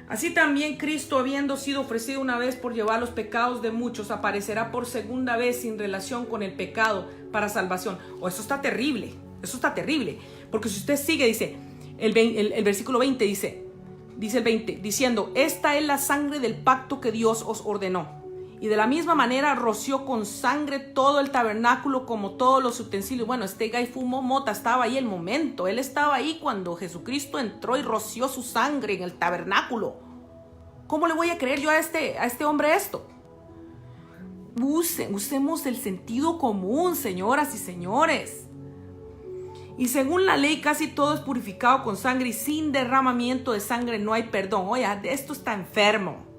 Así también Cristo, habiendo sido ofrecido una vez por llevar los pecados de muchos, aparecerá por segunda vez sin relación con el pecado para salvación. Eso está terrible, porque si usted sigue, dice, el versículo 20 dice el 20, diciendo, esta es la sangre del pacto que Dios os ordenó. Y de la misma manera roció con sangre todo el tabernáculo como todos los utensilios. Bueno, este gay fumó mota, estaba ahí el momento. Él estaba ahí cuando Jesucristo entró y roció su sangre en el tabernáculo. ¿Cómo le voy a creer yo a este hombre esto? Usemos el sentido común, señoras y señores. Y según la ley, casi todo es purificado con sangre, y sin derramamiento de sangre no hay perdón. Oye, esto está enfermo.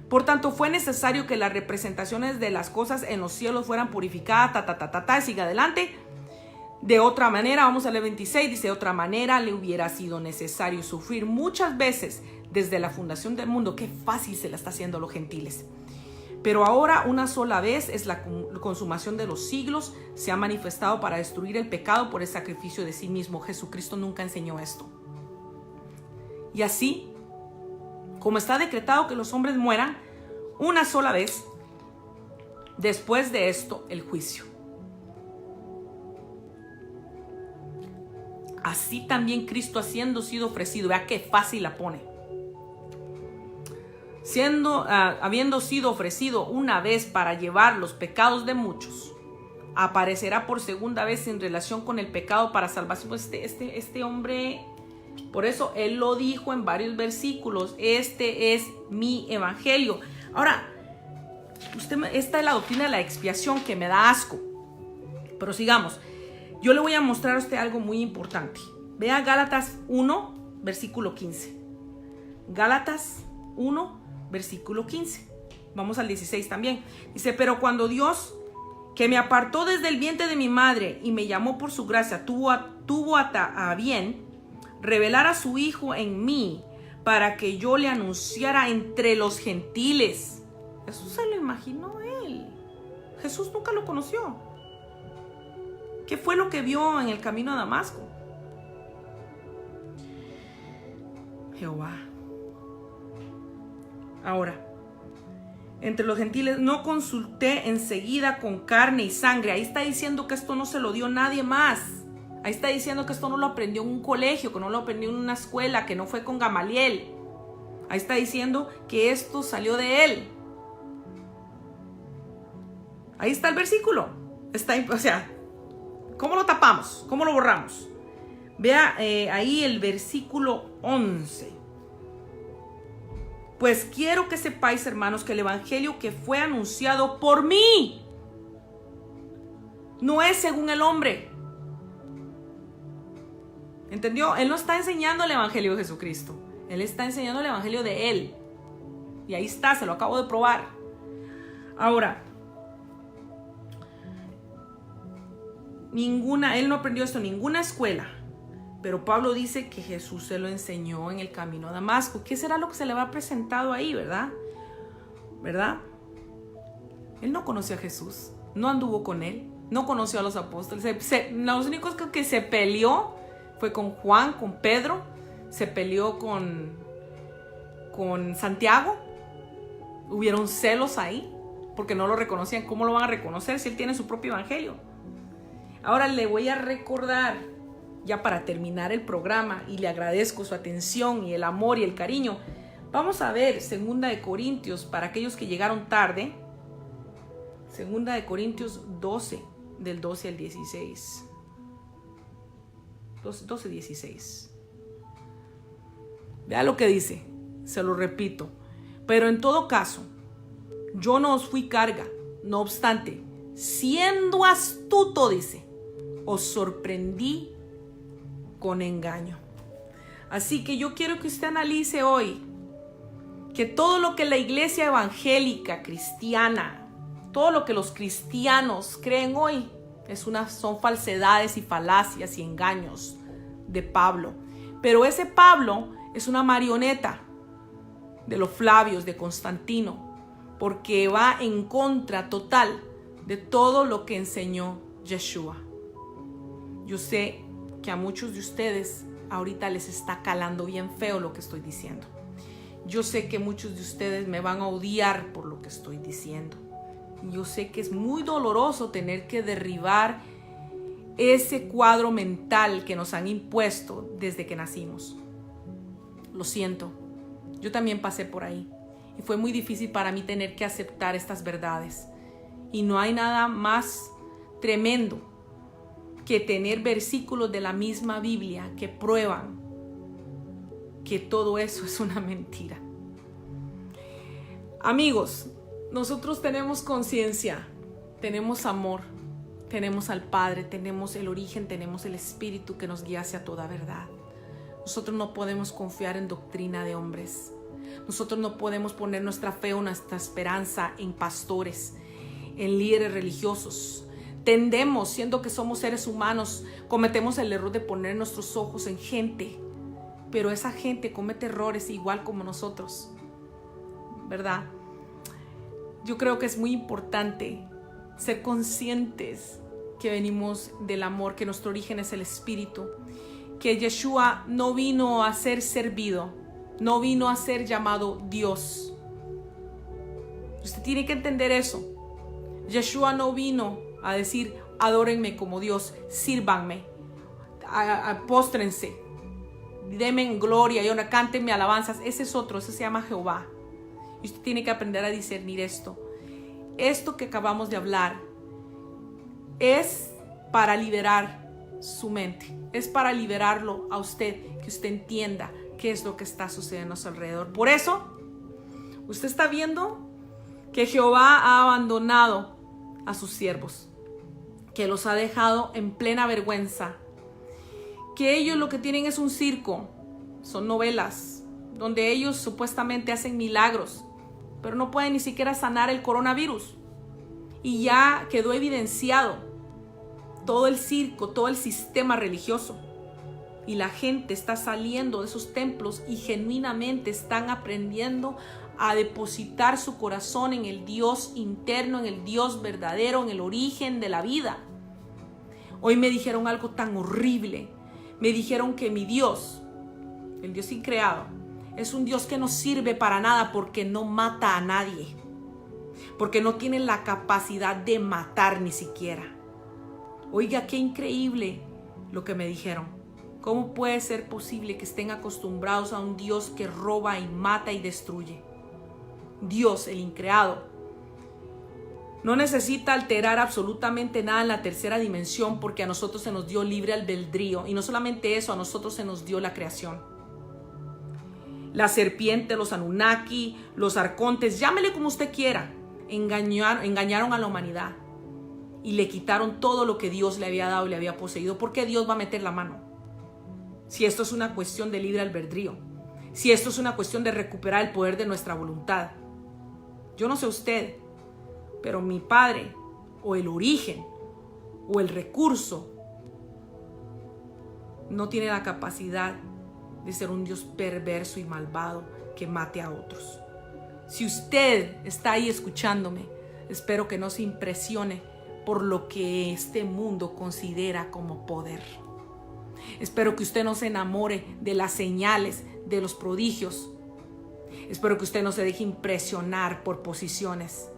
Por tanto, fue necesario que las representaciones de las cosas en los cielos fueran purificadas, sigue adelante. De otra manera, vamos a leer 26, dice, de otra manera le hubiera sido necesario sufrir muchas veces desde la fundación del mundo. Qué fácil se la está haciendo a los gentiles. Pero ahora una sola vez es la consumación de los siglos, se ha manifestado para destruir el pecado por el sacrificio de sí mismo. Jesucristo nunca enseñó esto. Y así, como está decretado que los hombres mueran una sola vez, después de esto el juicio. Así también Cristo, habiendo sido ofrecido, vea qué fácil la pone, habiendo sido ofrecido una vez para llevar los pecados de muchos, aparecerá por segunda vez en relación con el pecado para salvación. Pues este hombre, por eso él lo dijo en varios versículos, este es mi evangelio. Ahora, esta es la doctrina de la expiación que me da asco, pero sigamos. Yo le voy a mostrar a usted algo muy importante. Vea Gálatas 1, versículo 15. Gálatas 1, versículo 15. Vamos al 16 también. Dice, pero cuando Dios, que me apartó desde el vientre de mi madre y me llamó por su gracia, tuvo a bien revelar a su Hijo en mí para que yo le anunciara entre los gentiles. Eso se lo imaginó él. Jesús nunca lo conoció. ¿Qué fue lo que vio en el camino a Damasco? Jehová. Ahora, entre los gentiles no consulté enseguida con carne y sangre. Ahí está diciendo que esto no se lo dio nadie más. Ahí está diciendo que esto no lo aprendió en un colegio, que no lo aprendió en una escuela, que no fue con Gamaliel. Ahí está diciendo que esto salió de él. Ahí está el versículo. O sea, ¿cómo lo tapamos? ¿Cómo lo borramos? Vea ahí el versículo 11. Pues quiero que sepáis, hermanos, que el evangelio que fue anunciado por mí no es según el hombre. ¿Entendió? Él no está enseñando el evangelio de Jesucristo. Él está enseñando el evangelio de él. Y ahí está, se lo acabo de probar. Ahora, él no aprendió esto en ninguna escuela. Pero Pablo dice que Jesús se lo enseñó en el camino a Damasco. ¿Qué será lo que se le va presentado ahí, verdad? ¿Verdad? Él no conoció a Jesús, no anduvo con él, no conoció a los apóstoles. Los únicos que se peleó fue con Juan, con Pedro, se peleó con Santiago. Hubieron celos ahí, porque no lo reconocían. ¿Cómo lo van a reconocer si él tiene su propio evangelio? Ahora le voy a recordar, ya para terminar el programa, y le agradezco su atención y el amor y el cariño. Vamos a ver 2 de Corintios, para aquellos que llegaron tarde. 2 de Corintios 12, del 12 al 16. 12, 16. Vea lo que dice, se lo repito. Pero en todo caso, yo no os fui carga. No obstante, siendo astuto, dice, os sorprendí con engaño. Así que yo quiero que usted analice hoy que todo lo que la iglesia evangélica cristiana, todo lo que los cristianos creen hoy son falsedades y falacias y engaños de Pablo. Pero ese Pablo es una marioneta de los Flavios, de Constantino, porque va en contra total de todo lo que enseñó Yeshua. Yo sé que a muchos de ustedes ahorita les está calando bien feo lo que estoy diciendo. Yo sé que muchos de ustedes me van a odiar por lo que estoy diciendo. Yo sé que es muy doloroso tener que derribar ese cuadro mental que nos han impuesto desde que nacimos. Lo siento, yo también pasé por ahí y fue muy difícil para mí tener que aceptar estas verdades. Y no hay nada más tremendo que tener versículos de la misma Biblia que prueban que todo eso es una mentira. Amigos, nosotros tenemos conciencia, tenemos amor, tenemos al Padre, tenemos el origen, tenemos el Espíritu que nos guía hacia toda verdad. Nosotros no podemos confiar en doctrina de hombres. Nosotros no podemos poner nuestra fe o nuestra esperanza en pastores, en líderes religiosos. Tendemos, siendo que somos seres humanos, cometemos el error de poner nuestros ojos en gente, pero esa gente comete errores igual como nosotros, ¿verdad? Yo creo que es muy importante ser conscientes que venimos del amor, que nuestro origen es el Espíritu, que Yeshua no vino a ser servido, no vino a ser llamado Dios. Usted tiene que entender eso. Yeshua no vino a decir, adórenme como Dios, sírvanme, póstrense, denme en gloria y honra, cántenme alabanzas. Ese es otro, ese se llama Jehová. Y usted tiene que aprender a discernir esto. Esto que acabamos de hablar es para liberar su mente, es para liberarlo a usted, que usted entienda qué es lo que está sucediendo a su alrededor. Por eso, usted está viendo que Jehová ha abandonado a sus siervos, que los ha dejado en plena vergüenza, que ellos lo que tienen es un circo, son novelas, donde ellos supuestamente hacen milagros, pero no pueden ni siquiera sanar el coronavirus. Y ya quedó evidenciado todo el circo, todo el sistema religioso. Y la gente está saliendo de esos templos y genuinamente están aprendiendo a depositar su corazón en el Dios interno, en el Dios verdadero, en el origen de la vida. Hoy me dijeron algo tan horrible. Me dijeron que mi Dios, el Dios increado, Es un Dios que no sirve para nada porque no mata a nadie. Porque no tiene la capacidad de matar ni siquiera. Oiga, qué increíble lo que me dijeron. ¿Cómo puede ser posible que estén acostumbrados a un Dios que roba y mata y destruye? Dios, el increado, no necesita alterar absolutamente nada en la tercera dimensión porque a nosotros se nos dio libre albedrío. Y no solamente eso, a nosotros se nos dio la creación. La serpiente, los Anunnaki, los arcontes, llámele como usted quiera, engañaron a la humanidad y le quitaron todo lo que Dios le había dado y le había poseído. ¿Por qué Dios va a meter la mano? Si esto es una cuestión de libre albedrío, si esto es una cuestión de recuperar el poder de nuestra voluntad. Yo no sé usted, pero mi padre, o el origen, o el recurso, no tiene la capacidad de ser un Dios perverso y malvado que mate a otros. Si usted está ahí escuchándome, espero que no se impresione por lo que este mundo considera como poder. Espero que usted no se enamore de las señales, de los prodigios. Espero que usted no se deje impresionar por posiciones.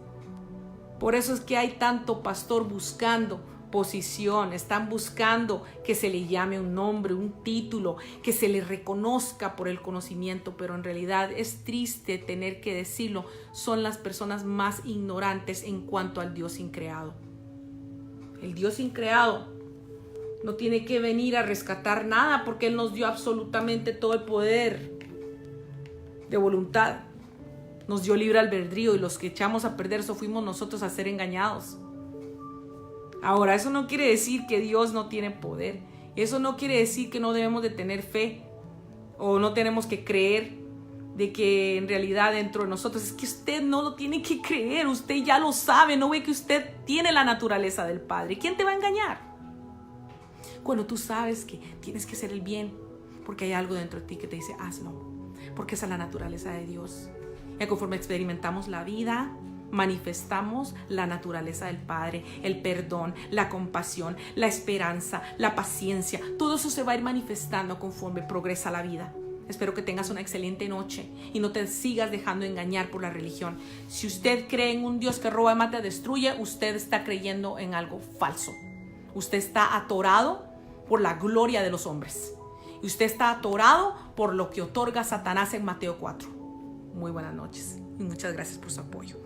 Por eso es que hay tanto pastor buscando posición, están buscando que se le llame un nombre, un título, que se le reconozca por el conocimiento, pero en realidad es triste tener que decirlo, son las personas más ignorantes en cuanto al Dios increado. El Dios increado no tiene que venir a rescatar nada porque Él nos dio absolutamente todo el poder de voluntad. Nos dio libre albedrío y los que echamos a perder eso fuimos nosotros a ser engañados. Ahora, eso no quiere decir que Dios no tiene poder. Eso no quiere decir que no debemos de tener fe o no tenemos que creer de que en realidad dentro de nosotros, es que usted no lo tiene que creer, usted ya lo sabe, no ve que usted tiene la naturaleza del Padre. ¿Quién te va a engañar? Cuando tú sabes que tienes que hacer el bien, porque hay algo dentro de ti que te dice, hazlo, porque esa es la naturaleza de Dios. Y conforme experimentamos la vida, manifestamos la naturaleza del Padre, el perdón, la compasión, la esperanza, la paciencia. Todo eso se va a ir manifestando conforme progresa la vida. Espero que tengas una excelente noche y no te sigas dejando engañar por la religión. Si usted cree en un Dios que roba, mata, destruye, usted está creyendo en algo falso. Usted está atorado por la gloria de los hombres. Y usted está atorado por lo que otorga Satanás en Mateo 4. Muy buenas noches y muchas gracias por su apoyo.